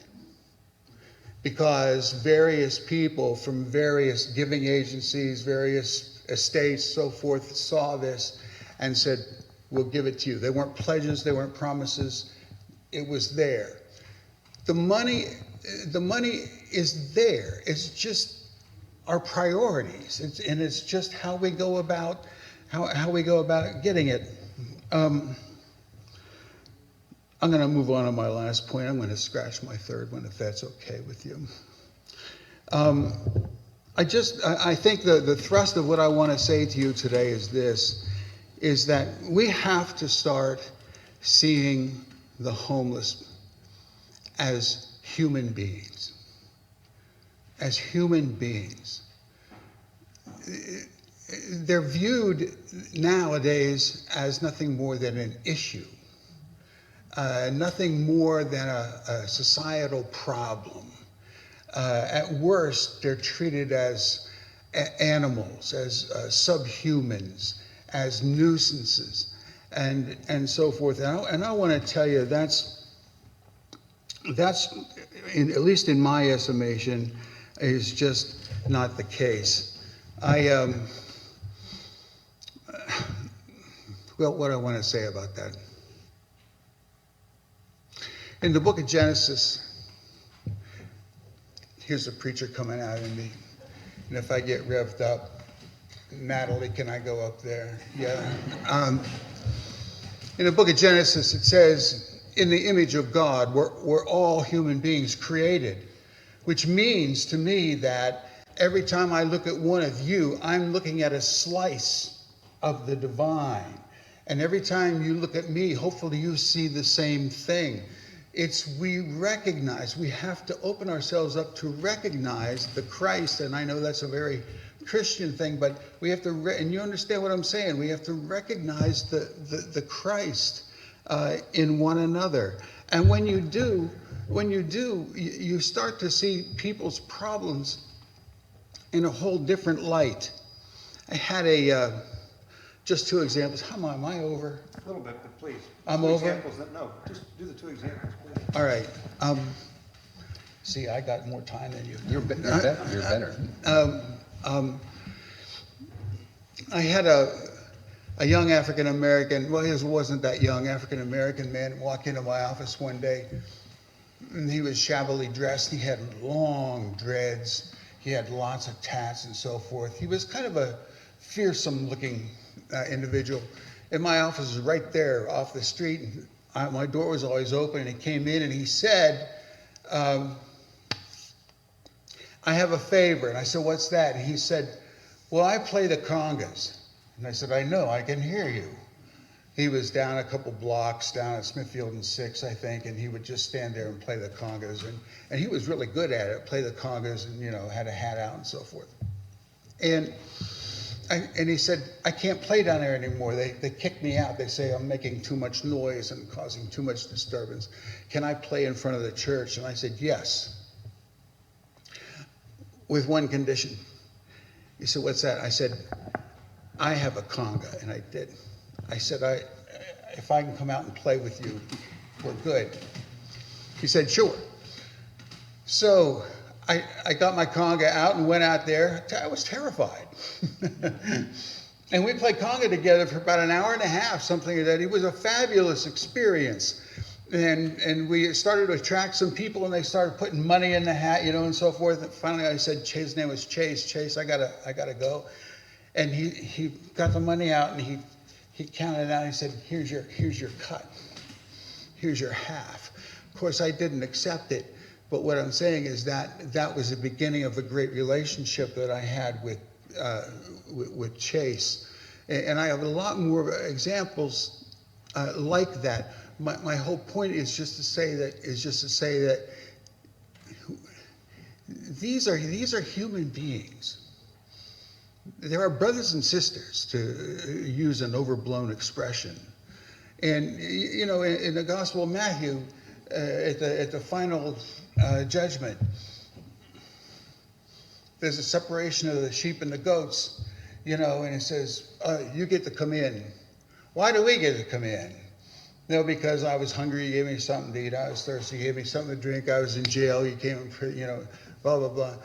Speaker 4: because various people from various giving agencies, various estates, so forth, saw this and said, we'll give it to you. They weren't pledges, they weren't promises. It was there. The money is there. It's just our priorities. It's just how we go about getting it. I'm going to move on to my last point. I'm going to scratch my third one, if that's okay with you. I think the thrust of what I want to say to you today is this, is that we have to start seeing the homeless as human beings. As human beings. They're viewed nowadays as nothing more than an issue. Nothing more than a societal problem. At worst, they're treated as animals, as subhumans, as nuisances, and so forth. And I want to tell you that's at least in my estimation, is just not the case. Well, what do I want to say about that? In the book of Genesis, here's a preacher coming out in me. And if I get revved up, Natalie, can I go up there? Yeah. In the book of Genesis, it says, in the image of God, we're all human beings created, which means to me that every time I look at one of you, I'm looking at a slice of the divine. And every time you look at me, hopefully you see the same thing. We recognize, we have to open ourselves up to recognize the Christ, and I know that's a very Christian thing, but we have to, and you understand what I'm saying, we have to recognize the Christ in one another. And when you do, you start to see people's problems in a whole different light. I had just two examples. Am I over?
Speaker 2: A little bit, but please.
Speaker 4: I'm
Speaker 2: Two
Speaker 4: over?
Speaker 2: examples no, just do the two examples, please.
Speaker 4: All right. See, I got more time than you.
Speaker 3: You're better.
Speaker 4: I had a young African-American, well, he wasn't that young, African-American man walk into my office one day, and he was shabbily dressed. He had long dreads. He had lots of tats and so forth. He was kind of a fearsome-looking individual. And my office was right there off the street. And my door was always open, and he came in and he said, I have a favor. And I said, what's that? And he said, well, I play the congas. And I said, I know, I can hear you. He was down a couple blocks, down at Smithfield and 6, I think, and he would just stand there and play the congas. And he was really good at it, play the congas, and, had a hat out and so forth. And he said, I can't play down there anymore. They kicked me out. They say I'm making too much noise and causing too much disturbance. Can I play in front of the church? And I said, yes, with one condition. He said, what's that? I said, I have a conga, and I did. I said, if I can come out and play with you, we're good. He said, sure. So I got my conga out and went out there. I was terrified. And we played conga together for about an hour and a half, something like that. It was a fabulous experience. And we started to attract some people, and they started putting money in the hat, and so forth. And finally, I said, his name was Chase. Chase, I gotta go. And he got the money out, and he counted it out. And he said, here's your cut. Here's your half. Of course, I didn't accept it. But what I'm saying is that was the beginning of a great relationship that I had with Chase. And I have a lot more examples like that. My whole point is just to say that these are human beings. There are brothers and sisters, to use an overblown expression. And in the Gospel of Matthew, at the final judgment, there's a separation of the sheep and the goats, and it says, you get to come in. Why do we get to come in? No, because I was hungry, you gave me something to eat. I was thirsty, you gave me something to drink. I was in jail, you came and, blah, blah, blah.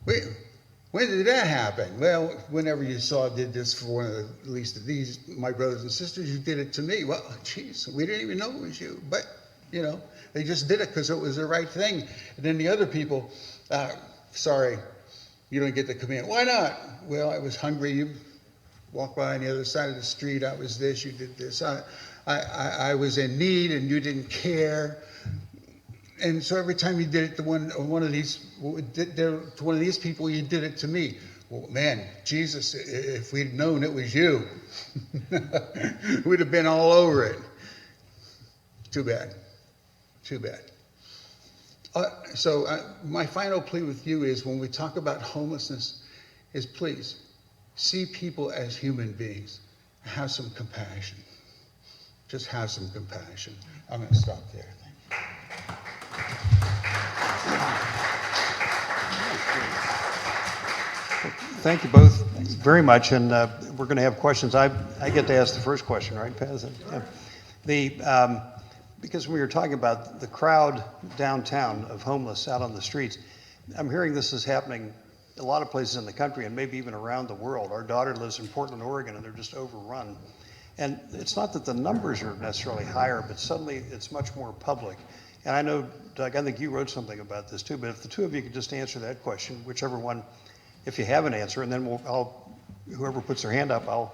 Speaker 4: When did that happen? Well, whenever you did this for one of at least these, my brothers and sisters, you did it to me. Well, geez, we didn't even know it was you. But, they just did it because it was the right thing. And then the other people, sorry, you don't get to come in. Why not? Well, I was hungry. You walked by on the other side of the street. I was this, you did this. I was in need and you didn't care. And so every time you did it to one of these people, you did it to me. Well, man, Jesus, if we'd known it was you, we'd have been all over it. Too bad. Too bad. So my final plea with you is, when we talk about homelessness, is please see people as human beings. Have some compassion. Just have some compassion. I'm going to stop there.
Speaker 2: Thank you both very much, and we're going to have questions. I get to ask the first question, right, Patterson? Yeah. Because we were talking about the crowd downtown of homeless out on the streets, I'm hearing this is happening a lot of places in the country and maybe even around the world. Our daughter lives in Portland, Oregon, and they're just overrun. And it's not that the numbers are necessarily higher, but suddenly it's much more public. And I know, Doug, I think you wrote something about this too, but if the two of you could just answer that question, whichever one, if you have an answer, and then whoever puts their hand up, I'll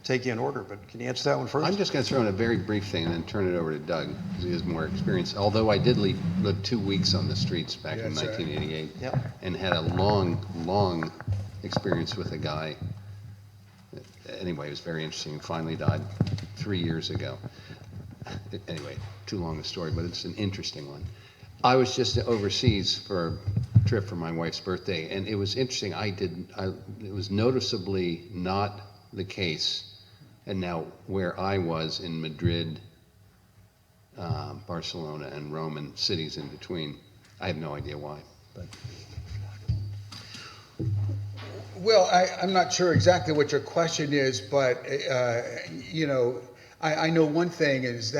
Speaker 2: take you in order. But can you answer that one first?
Speaker 3: I'm just going to throw in a very brief thing and then turn it over to Doug, because he has more experience. Although I did live 2 weeks on the streets back in 1988,
Speaker 2: Yep.
Speaker 3: and had a long experience with a guy. Anyway, it was very interesting. Finally died 3 years ago. Anyway, too long a story, but it's an interesting one. I was just overseas for a trip for my wife's birthday, and it was interesting. It was noticeably not the case. And now where I was in Madrid, Barcelona, and Rome, and cities in between, I have no idea why. But
Speaker 4: Well, I'm not sure exactly what your question is, but I know one thing is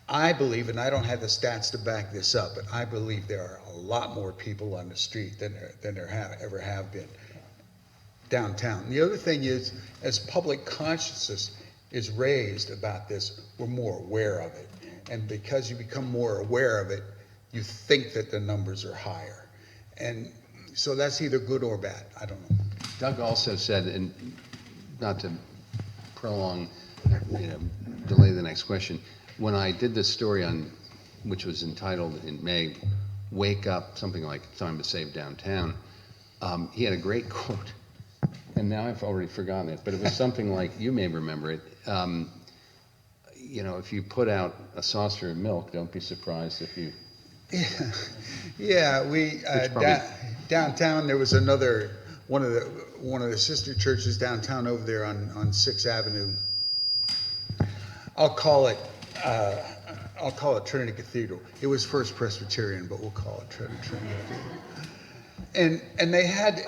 Speaker 4: I believe, and I don't have the stats to back this up, but I believe there are a lot more people on the street than there ever have been downtown. The other thing is, as public consciousness is raised about this, we're more aware of it. And because you become more aware of it, you think that the numbers are higher. And so that's either good or bad. I don't know.
Speaker 3: Doug also said, and not to prolong, delay the next question, when I did this story which was entitled in May, Wake Up, something like Time to Save Downtown, he had a great quote, and now I've already forgotten it, but it was something like, you may remember it, if you put out a saucer of milk, don't be surprised if you...
Speaker 4: Yeah, we downtown there was one of the sister churches downtown over there on 6th Avenue. I'll call it Trinity Cathedral. It was First Presbyterian, but we'll call it Trinity Cathedral. And they had,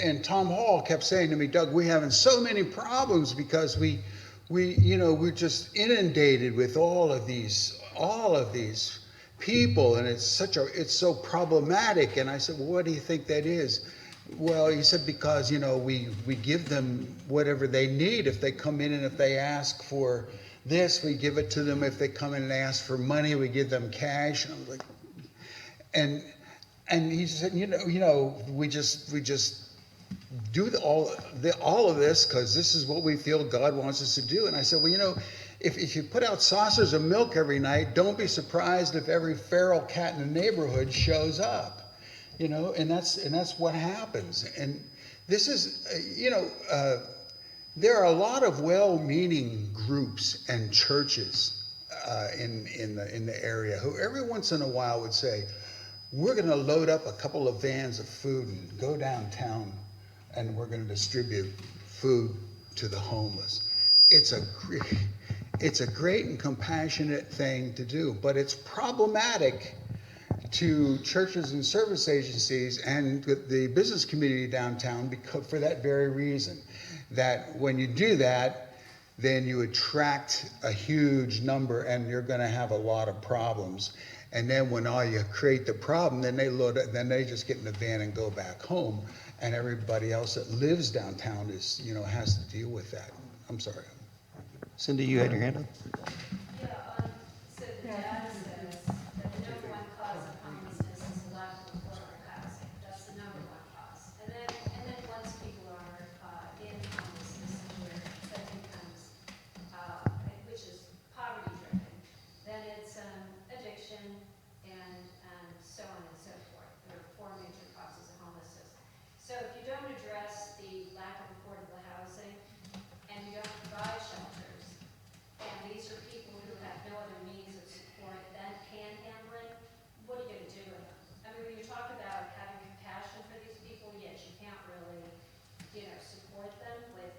Speaker 4: and Tom Hall kept saying to me, Doug, we're having so many problems because we're just inundated with all of these people, and it's so problematic. And I said, well, what do you think that is? Well, he said, because we give them whatever they need if they come in, and if they ask for this, we give it to them if they come in and ask for money, we give them cash. And I was like, and he said, you know, we just do all of this because this is what we feel God wants us to do. And I said, well, you know, if you put out saucers of milk every night, don't be surprised if every feral cat in the neighborhood shows up, you know, and that's what happens. And this is, there are a lot of well-meaning groups and churches in the area who every once in a while would say, we're going to load up a couple of vans of food and go downtown and we're going to distribute food to the homeless. It's a great and compassionate thing to do, but it's problematic to churches and service agencies and the business community downtown because for that very reason, that when you do that, then you attract a huge number and you're going to have a lot of problems. And then when all you create the problem, then they just get in the van and go back home, and everybody else that lives downtown is, has to deal with that. I'm sorry.
Speaker 2: Cindy, you had your hand up?
Speaker 5: Yeah, so the data says that the number one cause of homelessness is lack of affordable housing. That's the number one cause. And then once people are in homelessness, where that becomes, which is poverty driven, then it's addiction and so on and so forth. There are four major causes of homelessness. So if you don't address the lack of affordable housing and you don't provide shelters, and these are people who have no other means of support than panhandling, what are you going to do with them? I mean, when you talk about having compassion for these people, yet you can't really, support them with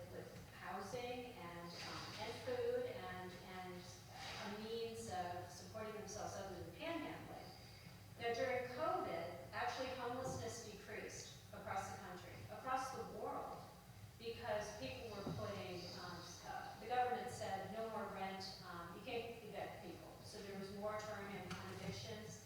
Speaker 5: housing and food and a means of supporting themselves other than panhandling. Now, during COVID, actually homelessness decreased across the country, across the world, because people were putting, the government said no more rent, you can't evict people. So there was moratorium on evictions,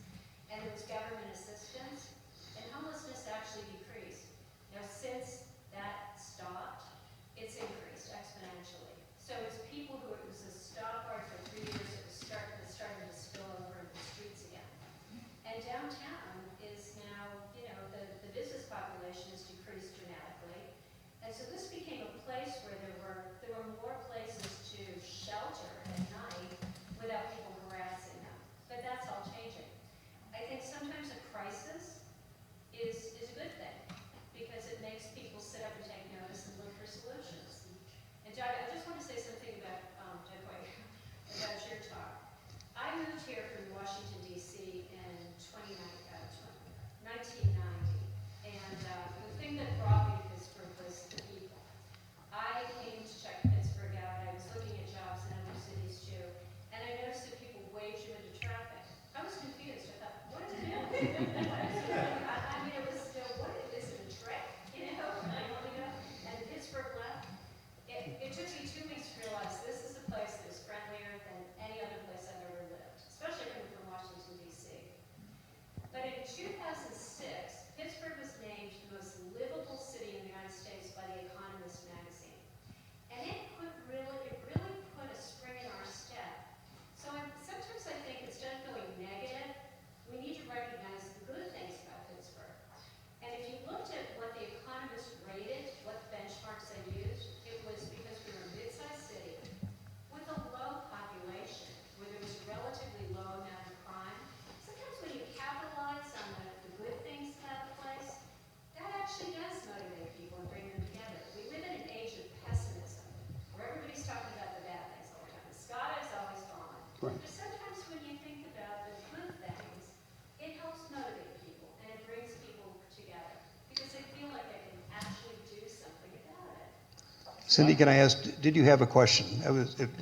Speaker 5: and there was government assistance, and homelessness actually decreased. Now, since that stopped, it's increased exponentially. So it's people who, it was a stopgard for 3 years, it started to spill over into the streets again. And downtown is now, the business population has decreased dramatically. And so this became a place where there were more places to shelter at night without people harassing them. But that's all changing. I think sometimes a crisis is a good thing because it makes people sit up and take notice and look for solutions. And Doug, I just want to say something about about your talk. I moved here from Washington, D.C. in 1990, and the thing that brought me to Pittsburgh was the people. I came to check Pittsburgh out. I was looking at jobs in other cities too, and I noticed that people waved you into traffic. I was confused. I thought, what is it? I mean, it was still, what is it, a trick? And Pittsburgh left. It took me 2 weeks to realize this is a place that is friendlier than any other place I've ever lived, especially coming from Washington, D.C. But in 2006, Pittsburgh was named the most livable city in the United States by The Economist magazine. And it really put a spring in our step. So sometimes I think instead of going negative, we need to recognize the good things about Pittsburgh. And if you looked at what The Economist rated, what benchmarks they used, it was because we were a mid-sized city with a low population, where there was a relatively low amount of crime. Sometimes when you capitalize on the good things about the place, that actually does motivate people and bring them together. We live in an age of pessimism, where everybody's talking about the bad things all the time. The sky is always falling.
Speaker 3: Right.
Speaker 5: But sometimes when you think about the good things, it helps motivate people and it brings people together because they feel like they can actually do something about it.
Speaker 2: Cindy, can I ask, did you have a question?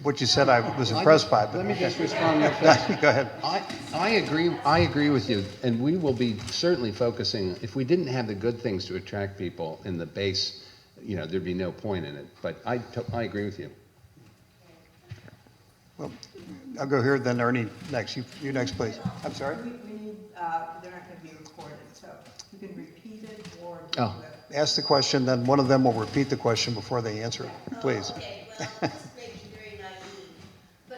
Speaker 2: What you said I was impressed by. But
Speaker 3: Let me just respond real quick.
Speaker 2: Go ahead.
Speaker 3: I agree with you, and we will be certainly focusing, if we didn't have the good things to attract people in the base, there'd be no point in it, but I agree with you.
Speaker 2: Well, I'll go here, then Ernie next. You next, please. I'm sorry?
Speaker 1: We need, they're not going to be recorded, so you can repeat it or.
Speaker 3: Oh.
Speaker 2: Ask the question, then one of them will repeat the question before they answer it, please.
Speaker 6: Okay, well, this may be very naive, but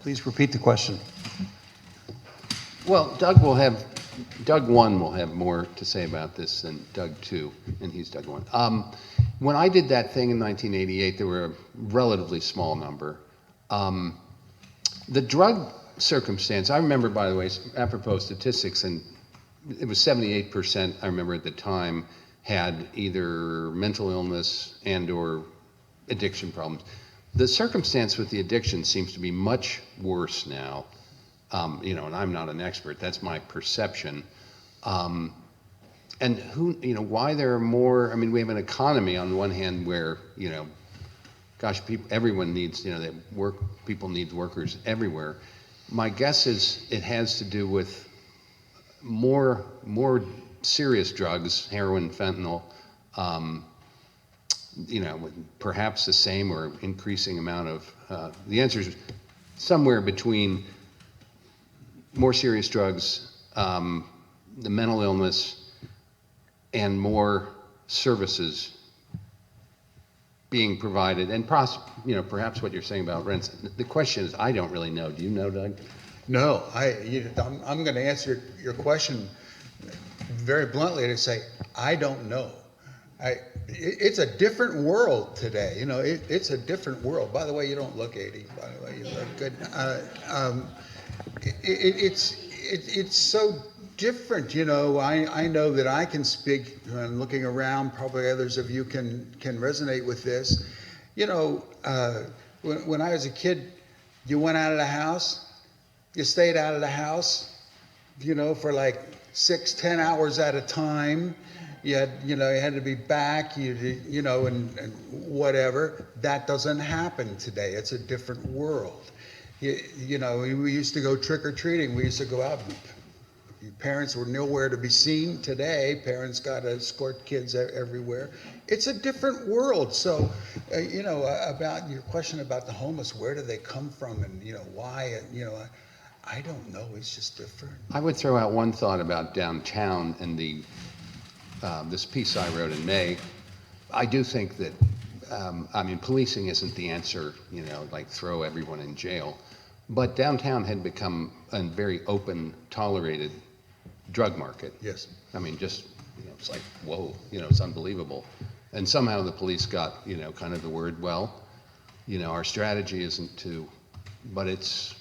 Speaker 2: Please repeat the question.
Speaker 3: Well, Doug 1 will have more to say about this than Doug 2, and he's Doug 1. When I did that thing in 1988, there were a relatively small number. The drug circumstance, I remember, by the way, apropos statistics, and it was 78%, I remember at the time, had either mental illness and or addiction problems. The circumstance with the addiction seems to be much worse now. And I'm not an expert, that's my perception. And why there are more, we have an economy on one hand where, everyone needs, people need workers everywhere. My guess is it has to do with more serious drugs, heroin, fentanyl, perhaps the same or increasing amount of, the answer is somewhere between more serious drugs, the mental illness, and more services being provided, and perhaps what you're saying about rents. The question is, I don't really know. Do you know, Doug?
Speaker 4: No, I'm going to answer your question very bluntly to say, I don't know. It's a different world today. It's a different world. By the way, you don't look 80. By the way, you look good. It's so different. I know that I can speak, and looking around, probably others of you can resonate with this. When I was a kid, you went out of the house, you stayed out of the house, for like 6-10 hours at a time. You had to be back, and whatever. That doesn't happen today. It's a different world. We used to go trick-or-treating. We used to go out. Parents were nowhere to be seen. Today, parents got to escort kids everywhere. It's a different world. So, about your question about the homeless, where do they come from, and why? I don't know. It's just different.
Speaker 3: I would throw out one thought about downtown and this piece I wrote in May. I do think that, policing isn't the answer, like throw everyone in jail. But downtown had become a very open, tolerated drug market.
Speaker 4: Yes.
Speaker 3: It's like, whoa, it's unbelievable. And somehow the police got, kind of the word, well, our strategy isn't to, but it's,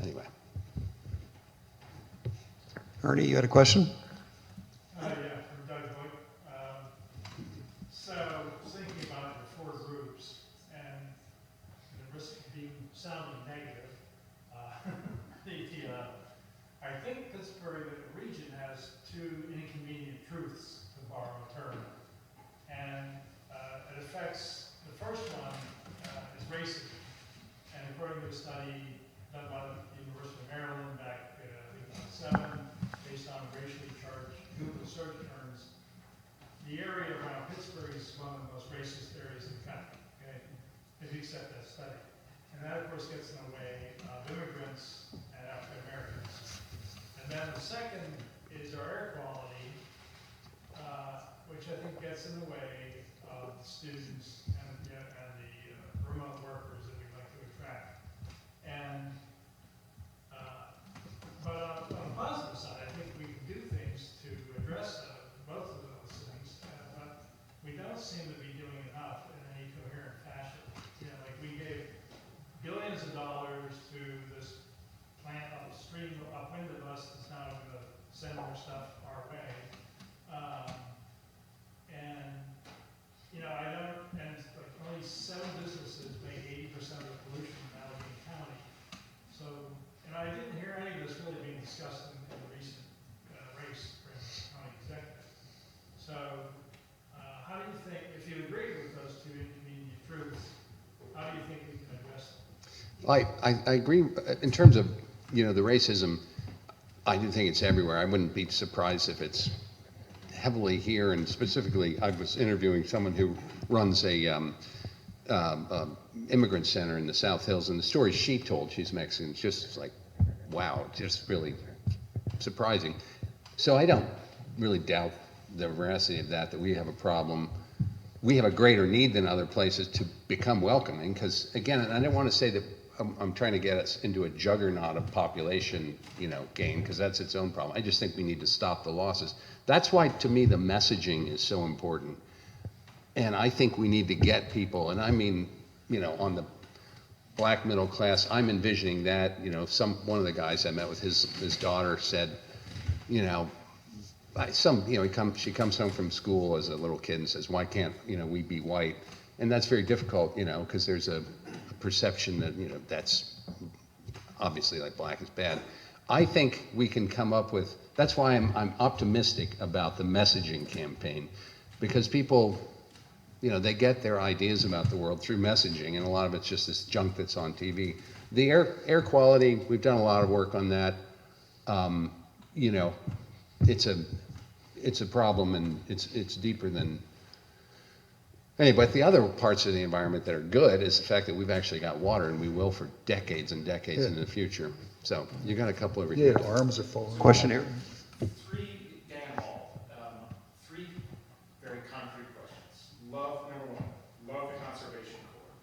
Speaker 3: anyway.
Speaker 2: Ernie, you had a question?
Speaker 6: Yeah, from Doug Heuck. So, thinking about the four groups and the risk of sounding negative, I think Pittsburgh, the region, has two inconvenient truths, to borrow a term. And it affects, the first one is racism. And according to a study done by the University of Maryland back in 2007, based on racially charged Google search terms, the area around Pittsburgh is one of the most racist areas in the country, okay? If you accept that study. And that, of course, gets in the way of immigrants and African Americans. And then the second is our air quality, which I think gets in the way of the students and the remote workers that we'd like to attract. And but on the positive side, I think we can do things to address both of those things, but we don't seem to be doing enough in any coherent fashion. Like we gave billions of dollars to this plant upstream, upwind of us that's now going to send more stuff our way. And like only 7 businesses make 80% of the pollution in Allegheny County. So, I didn't hear any of this really being discussed in the recent race for county executive. So, how do you think, if you agree with those two inconvenient truths, how do you think we can address them?
Speaker 3: I agree in terms of, the racism. I do think it's everywhere. I wouldn't be surprised if it's heavily here, and specifically, I was interviewing someone who runs a immigrant center in the South Hills, and the story she told, she's Mexican, it's just like, wow, just really surprising. So I don't really doubt the veracity of that we have a problem. We have a greater need than other places to become welcoming, because again, and I don't want to say that I'm trying to get us into a juggernaut of population, gain, because that's its own problem. I just think we need to stop the losses. That's why, to me, the messaging is so important. And I think we need to get people, and I mean, on the black middle class, I'm envisioning that, one of the guys I met with, his daughter said, she comes home from school as a little kid and says, why can't, we be white? And that's very difficult, because there's a perception that, that's obviously like black is bad. I think we can come up with, that's why I'm optimistic about the messaging campaign, because people, they get their ideas about the world through messaging, and a lot of it's just this junk that's on TV. The air quality, we've done a lot of work on that. It's a problem, and it's deeper than. Anyway, but the other parts of the environment that are good is the fact that we've actually got water, and we will for decades and decades in the future. So you got a couple over here.
Speaker 4: Yeah, arms are full.
Speaker 2: Question here.
Speaker 7: Dan Hall, three very concrete questions. Number one, love the Conservation Corps.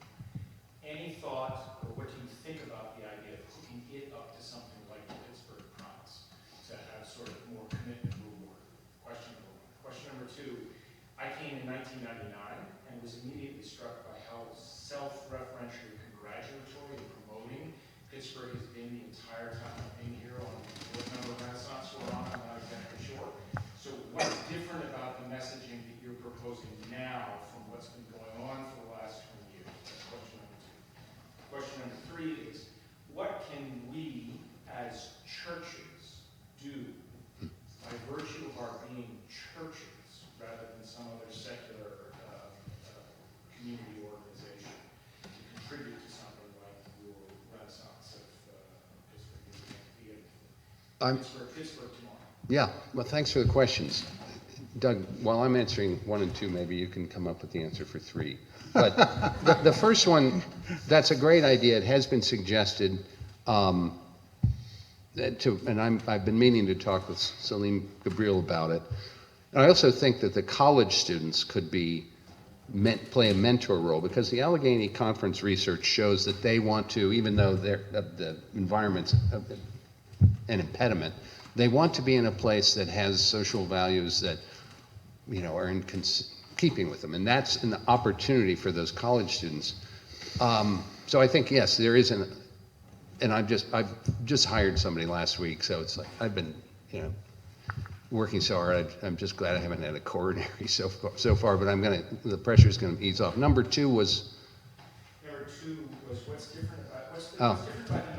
Speaker 7: Any thought, or what do you think about the idea of hooking it up to something like the Pittsburgh Promise to have sort of more commitment reward? Question number one. Question number two, I came in 1999 and was immediately struck by how self-referentially congratulatory and promoting Pittsburgh has been the entire time I've been here on what number of Renaissance we're on, I'm not exactly sure. So what's different about the messaging that you're proposing now from what's been going on for the last 20 years? That's question number two. Question number three is, what can we as churches do by virtue of our being churches rather than some other secular community organization to contribute to something like your Renaissance of Pittsburgh tomorrow?
Speaker 3: Yeah, well, thanks for the questions. Doug, while I'm answering 1 and 2, maybe you can come up with the answer for 3. But the first one, that's a great idea. It has been suggested, and I've been meaning to talk with Salim Gabriel about it. And I also think that the college students could play a mentor role, because the Allegheny Conference research shows that they want to, even though the environment's an impediment, they want to be in a place that has social values that are in keeping with them, and that's an opportunity for those college students. So I think, yes, there is and I've just hired somebody last week, so it's like I've been working so hard. I'm just glad I haven't had a coronary so far, but the pressure's gonna ease off. Number two was
Speaker 7: what's different about the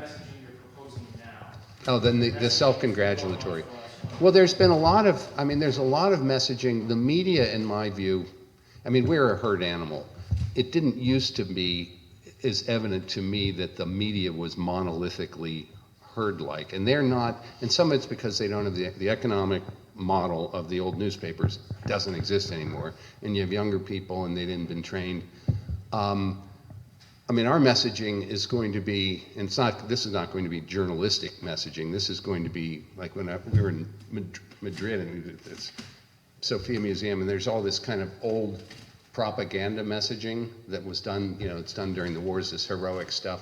Speaker 7: messaging you're proposing now?
Speaker 3: Oh, then the self-congratulatory. Well, there's a lot of messaging. The media, in my view, we're a herd animal. It didn't used to be as evident to me that the media was monolithically herd-like, and they're not, and some of it's because they don't have the economic model of the old newspapers doesn't exist anymore, and you have younger people and they didn't been trained. Our messaging is going to be, and this is not going to be journalistic messaging. This is going to be like when we were in Madrid and we did this Sophia Museum, and there's all this kind of old propaganda messaging that was done, it's done during the wars, this heroic stuff.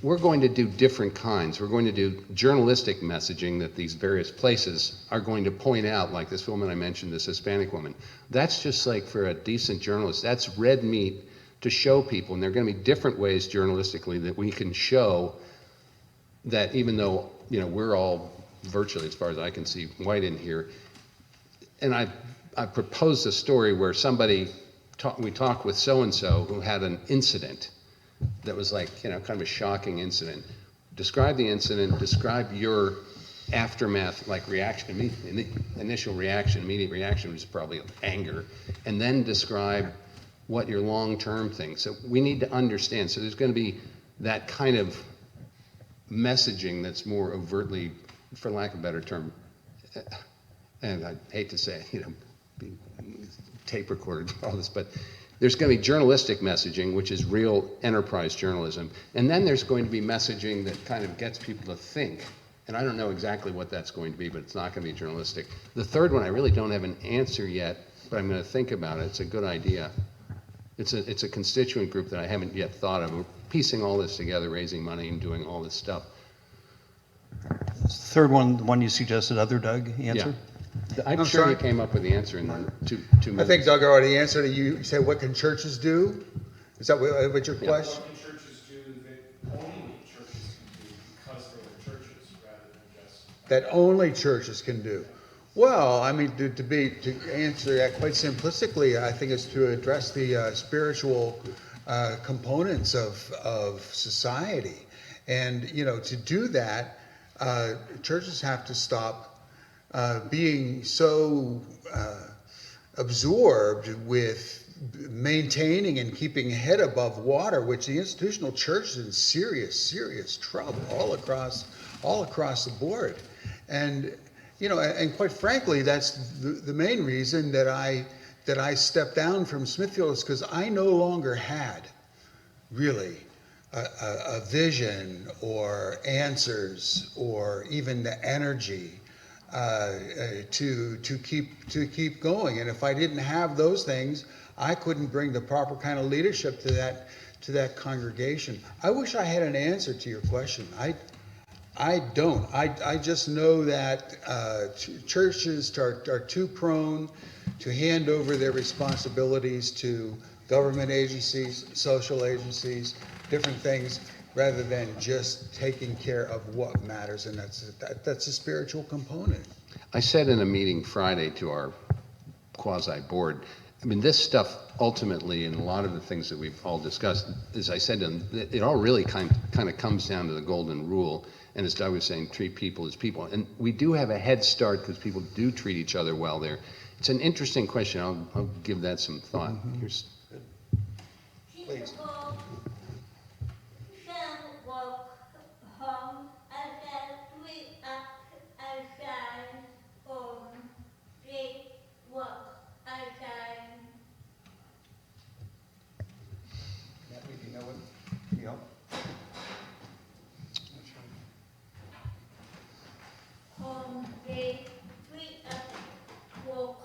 Speaker 3: We're going to do different kinds. We're going to do journalistic messaging that these various places are going to point out, like this woman I mentioned, this Hispanic woman. That's just like, for a decent journalist, that's red meat to show people, and there are going to be different ways journalistically that we can show that even though, we're all virtually, as far as I can see, white in here, and I proposed a story where we talked with so-and-so who had an incident that was like, kind of a shocking incident. Describe the incident, describe your aftermath, like reaction, initial reaction, immediate reaction, which is probably anger, and then describe what your long-term thing. So we need to understand. So there's going to be that kind of messaging that's more overtly, for lack of a better term, and I hate to say, being tape recorded and all this, but there's going to be journalistic messaging, which is real enterprise journalism. And then there's going to be messaging that kind of gets people to think. And I don't know exactly what that's going to be, but it's not going to be journalistic. The third one, I really don't have an answer yet, but I'm going to think about it. It's a good idea. It's a constituent group that I haven't yet thought of. We're piecing all this together, raising money and doing all this stuff.
Speaker 2: The third one, the one you suggested, other Doug, answer?
Speaker 3: Yeah. I'm
Speaker 4: I'm
Speaker 3: sure you
Speaker 4: sorry?
Speaker 3: came up with the answer in the two
Speaker 4: I
Speaker 3: minutes.
Speaker 4: think Doug already answered it. You said, what can churches do? Is that what your question?
Speaker 7: What can churches do that only churches can do because they are churches rather than just?
Speaker 4: That only churches can do? Well, I mean, to answer that quite simplistically, I think it's to address the spiritual components of society. And, you know, to do that, churches have to stop being so absorbed with maintaining and keeping head above water, which the institutional church is in serious trouble all across the board. And you know, and quite frankly, that's the main reason that I stepped down from Smithfield, is because I no longer had really a vision or answers or even the energy to keep going. And if I didn't have those things, I couldn't bring the proper kind of leadership to that congregation. I wish I had an answer to your question. I don't. I just know that churches are too prone to hand over their responsibilities to government agencies, social agencies, different things, rather than just taking care of what matters, and that's a spiritual component.
Speaker 3: I said in a meeting Friday to our quasi-board, I mean, this stuff ultimately, and a lot of the things that we've all discussed, as I said, it all really kind of comes down to the golden rule. And as Doug was saying, treat people as people. And we do have a head start because people do treat each other well there. It's an interesting question. I'll give that some thought. Here's,
Speaker 2: Please.
Speaker 8: People can walk home and then react outside home. They walk outside.
Speaker 2: You know what? Yeah.
Speaker 8: Home, they react, walk.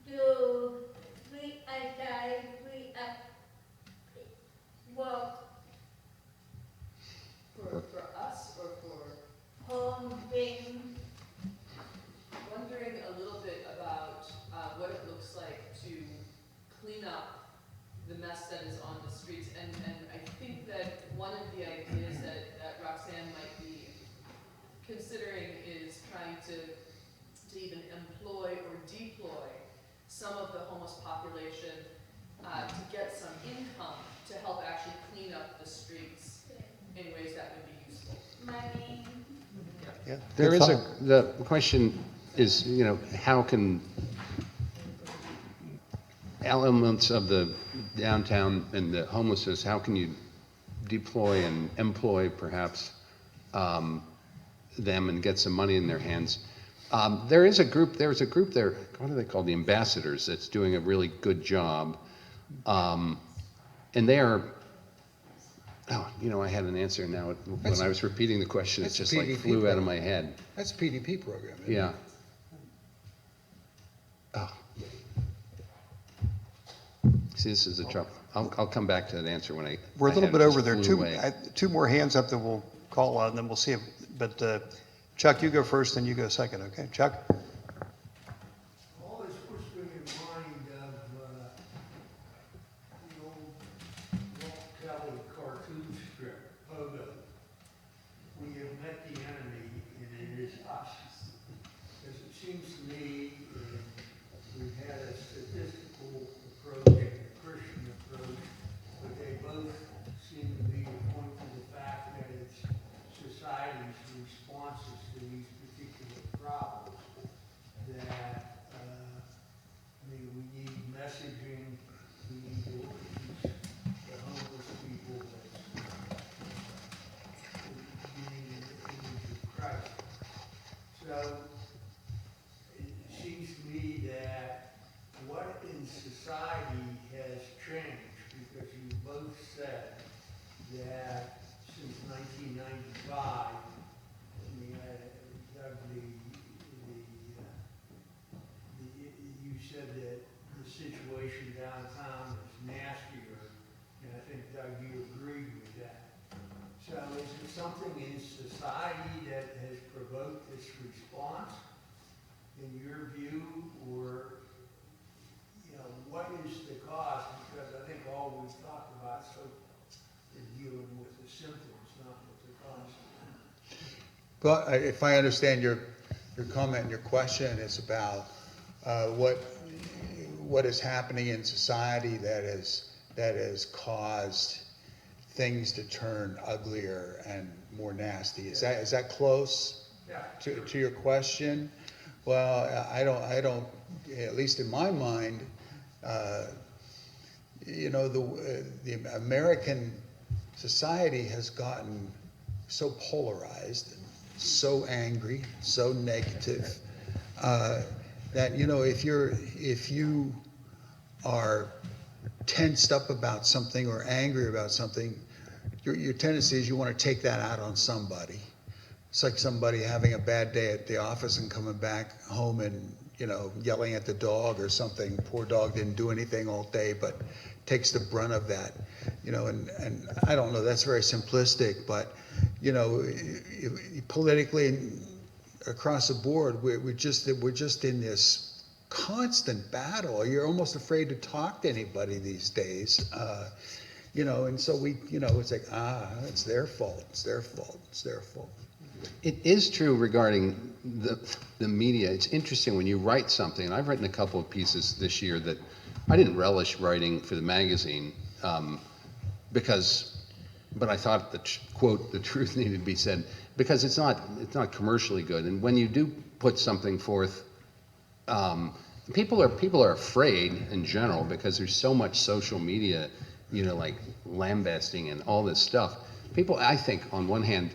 Speaker 8: Do react outside, react, walk.
Speaker 9: For us or for
Speaker 8: Home, being.
Speaker 9: wondering a little bit about what it looks like to clean up the mess that is on the streets. And I think that one of the ideas that Roxanne might be considering is trying to even employ or deploy some of the homeless population to get some income to help actually clean up the streets in ways that would be useful.
Speaker 8: Money.
Speaker 2: Yeah.
Speaker 3: there
Speaker 2: Good
Speaker 3: is
Speaker 2: thought.
Speaker 3: the question is, you know, how can elements of the downtown and the homelessness, how can you deploy and employ perhaps them and get some money in their hands? There's a group there, what are they called? The ambassadors, that's doing a really good job. And they are, oh, you know, I had an answer now. When I was repeating the question, it
Speaker 4: That's a
Speaker 3: just like
Speaker 4: PDP
Speaker 3: flew out of
Speaker 4: program.
Speaker 3: my head.
Speaker 4: That's a PDP program. Isn't it?
Speaker 3: Yeah. Oh. See, this is the trouble. I'll come back to that answer when I.
Speaker 2: We're a
Speaker 3: I
Speaker 2: little
Speaker 3: had
Speaker 2: bit
Speaker 3: it
Speaker 2: over
Speaker 3: just
Speaker 2: there.
Speaker 3: flew away.
Speaker 2: Two more hands up that we'll call on, then we'll see if, but Chuck, you go first, then you go second, okay? Chuck?
Speaker 10: Always puts me in mind of the old Walt Kelly cartoon strip, Pogo. We have met the enemy and it is us. Because it seems to me we've had a statistical approach and a Christian approach, but they both seem to be to point to the fact that it's society's responses to these particular problems that, I mean, we need messaging, we need to reach the homeless people that's being in the image of Christ. So, it seems to me that what in society has changed, because you both said that since 1995, you said that the situation situation downtown is nastier, and I think, Doug, you agreed with that. So is it something in society that has provoked this response, in your view, or, you know, what is the cause? Because I think all we've talked about so far is dealing with the symptoms, not with the cause.
Speaker 4: Well, if I understand your comment and your question is about what is happening in society that has caused things to turn uglier and more nasty. Is that close to your question? Well, I don't, at least in my mind, you know, the American society has gotten so polarized, and so angry, so negative, that, you know, if you are tensed up about something or angry about something, your tendency is you want to take that out on somebody. It's like somebody having a bad day at the office and coming back home and, you know, yelling at the dog or something. Poor dog didn't do anything all day, but takes the brunt of that, you know, and I don't know, that's very simplistic, but, you know, politically across the board, we're just in this constant battle. You're almost afraid to talk to anybody these days, you know, and so you know, it's like, it's their fault, it's their fault, it's their fault.
Speaker 3: It is true regarding the media. It's interesting when you write something, and I've written a couple of pieces this year that I didn't relish writing for the magazine, but I thought quote, the truth needed to be said, because it's not commercially good. And when you do put something forth, people are afraid in general because there's so much social media, you know, like lambasting and all this stuff. People, I think, on one hand,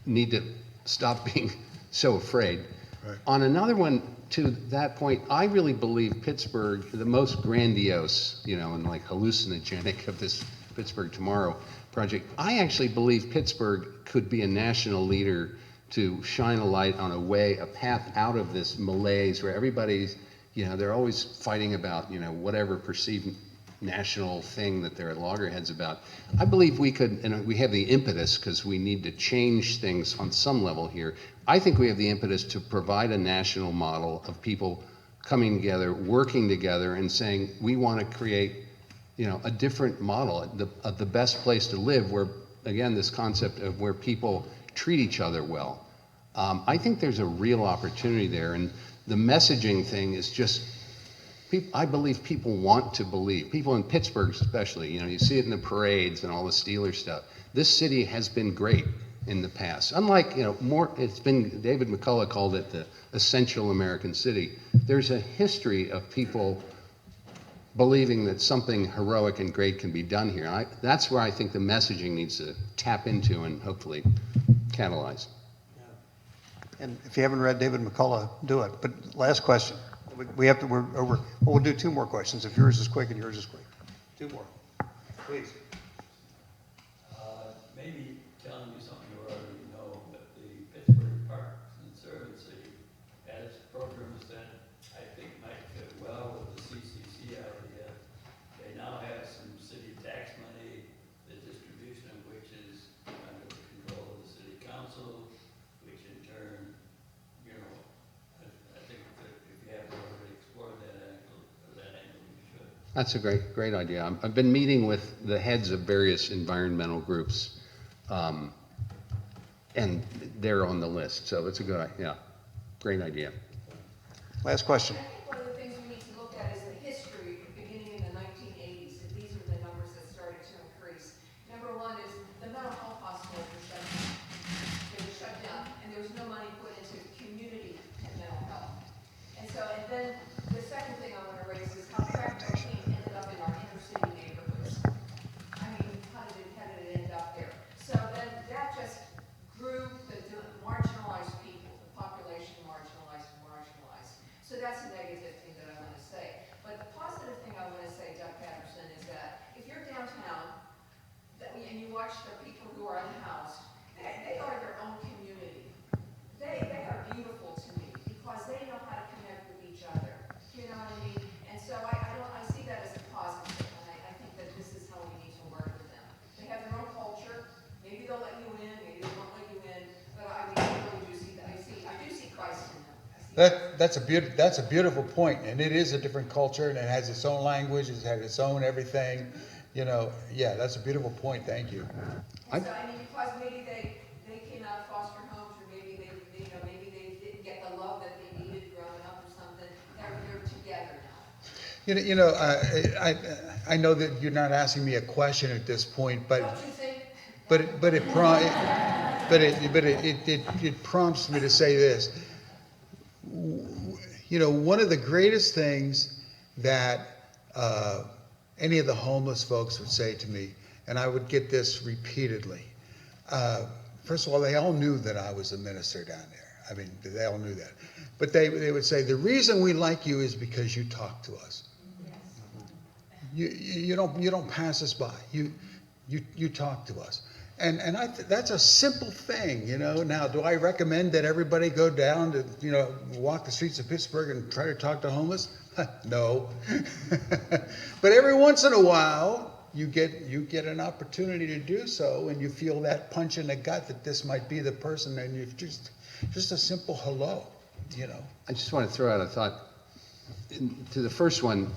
Speaker 3: need to stop being so afraid.
Speaker 4: Right.
Speaker 3: On another one, to that point, I really believe Pittsburgh, the most grandiose, you know, and like hallucinogenic of this Pittsburgh Tomorrow project, I actually believe Pittsburgh could be a national leader to shine a light on a path out of this malaise where everybody's, you know, they're always fighting about, you know, whatever perceived national thing that they're at loggerheads about. I believe we could, and we have the impetus because we need to change things on some level here. I think we have the impetus to provide a national model of people coming together, working together, and saying we want to create, you know, a different model, the best place to live, where, again, this concept of where people treat each other well. I think there's a real opportunity there, and the messaging thing is just, I believe people want to believe. People in Pittsburgh especially, you know, you see it in the parades and all the Steelers stuff. This city has been great in the past. Unlike, you know, it's been, David McCullough called it the essential American city. There's a history of people believing that something heroic and great can be done here. That's where I think the messaging needs to tap into and hopefully catalyze.
Speaker 2: And if you haven't read David McCullough, do it. But last question. We have to, we're over, well, we'll do two more questions if yours is quick and yours is quick. Two more, please.
Speaker 11: Maybe telling you something you already know, but the Pittsburgh Parks and Conservancy has programs that I think might fit well with the CCC idea. They now have some city tax money, the distribution of which is under the control of the city council, which in turn, you know, I think that if you haven't already explored that angle, you should.
Speaker 3: That's a great idea. I've been meeting with the heads of various environmental groups, and they're on the list, so it's a good, great idea.
Speaker 2: Last question.
Speaker 9: I think one of the things we need to look at is the history beginning in the 1980s, and these are the numbers that started to increase. Number one is the mental health hospitals were shut down. They were shut down, and there was no money put into community and mental health. And then the second thing I want to raise is how crack cocaine ended up in our inner city neighborhoods. I mean, how did it end up there? So then that just grew the marginalized people, the population marginalized. So that's a negative.
Speaker 4: That's a beautiful point, and it is a different culture, and it has its own language, it has its own everything, you know, yeah, that's a beautiful point, thank you.
Speaker 9: So, I mean, because maybe they came out of foster homes, or maybe they, you know, maybe they didn't get the love that they needed growing up or something, they're together now.
Speaker 4: You know, I know that you're not asking me a question at this point, but.
Speaker 9: Don't you think?
Speaker 4: It prompts me to say this. You know, one of the greatest things that any of the homeless folks would say to me, and I would get this repeatedly. First of all, they all knew that I was a minister down there. I mean, they all knew that. But they would say, the reason we like you is because you talk to us. You don't pass us by. You talk to us. And that's a simple thing, you know. Now, do I recommend that everybody go down to, you know, walk the streets of Pittsburgh and try to talk to homeless? No. But every once in a while, you get an opportunity to do so, and you feel that punch in the gut that this might be the person, and you just a simple hello, you know.
Speaker 3: I just want to throw out a thought. To the first one,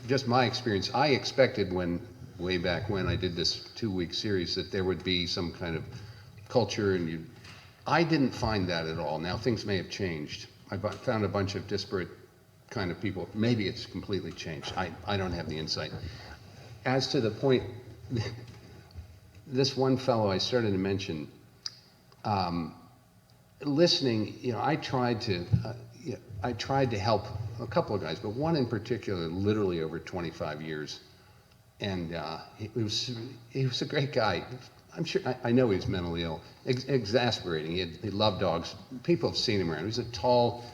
Speaker 3: just my experience, I expected way back when I did this 2-week series that there would be some kind of culture, and I didn't find that at all. Now, things may have changed. I found a bunch of disparate kind of people. Maybe it's completely changed. I don't have the insight. As to the point, this one fellow I started to mention, listening, you know, I tried to help a couple of guys, but one in particular, literally over 25 years. And he was a great guy. I'm sure, I know he was mentally ill, exasperating. He loved dogs. People have seen him around. He was a tall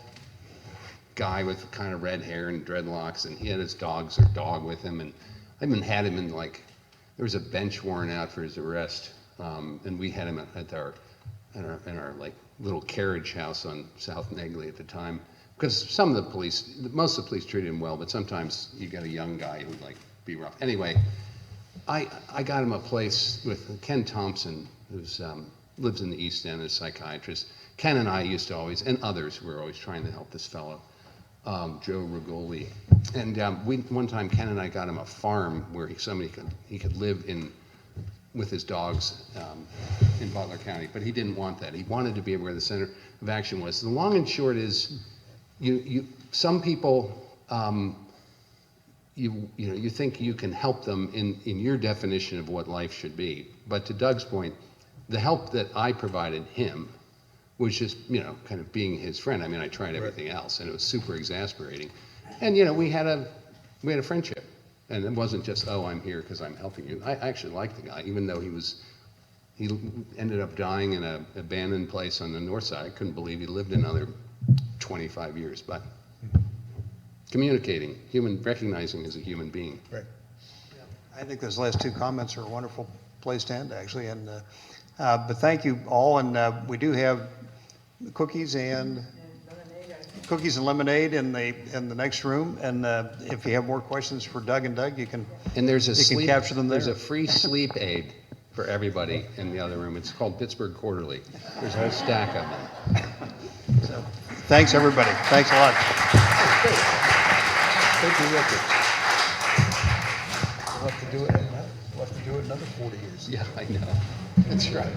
Speaker 3: guy with kind of red hair and dreadlocks, and he had his dog with him. And I even had him in, like, there was a bench worn out for his arrest, and we had him in our like little carriage house on South Negley at the time. Because most of the police treated him well, but sometimes you get a young guy who like be rough. Anyway, I got him a place with Ken Thompson, who's lives in the East End, as a psychiatrist. Ken and I used to always, and others were always trying to help this fellow, Joe Rigoli. And one time Ken and I got him a farm where he could live with his dogs in Butler County, but he didn't want that. He wanted to be where the center of action was. The long and short is, some people, you think you can help them in your definition of what life should be. But to Doug's point, the help that I provided him was just, kind of being his friend. I mean, I tried everything else, and it was super exasperating. And, we had a friendship. And it wasn't just, oh, I'm here because I'm helping you. I actually liked the guy, even though he ended up dying in an abandoned place on the north side. I couldn't believe he lived another 25 years. But communicating, recognizing as a human being.
Speaker 4: Right.
Speaker 2: I think those last two comments are a wonderful place to end, actually. And but thank you all. And we do have cookies and lemonade in the next room. And if you have more questions for Doug, you can capture them there.
Speaker 3: There's a free sleep aid for everybody in the other room. It's called Pittsburgh Quarterly. There's a whole stack of them.
Speaker 2: So, thanks everybody. Thanks a lot.
Speaker 3: Thank you, Richard.
Speaker 4: We'll have to do it another 40 years.
Speaker 3: Yeah, I know. That's right.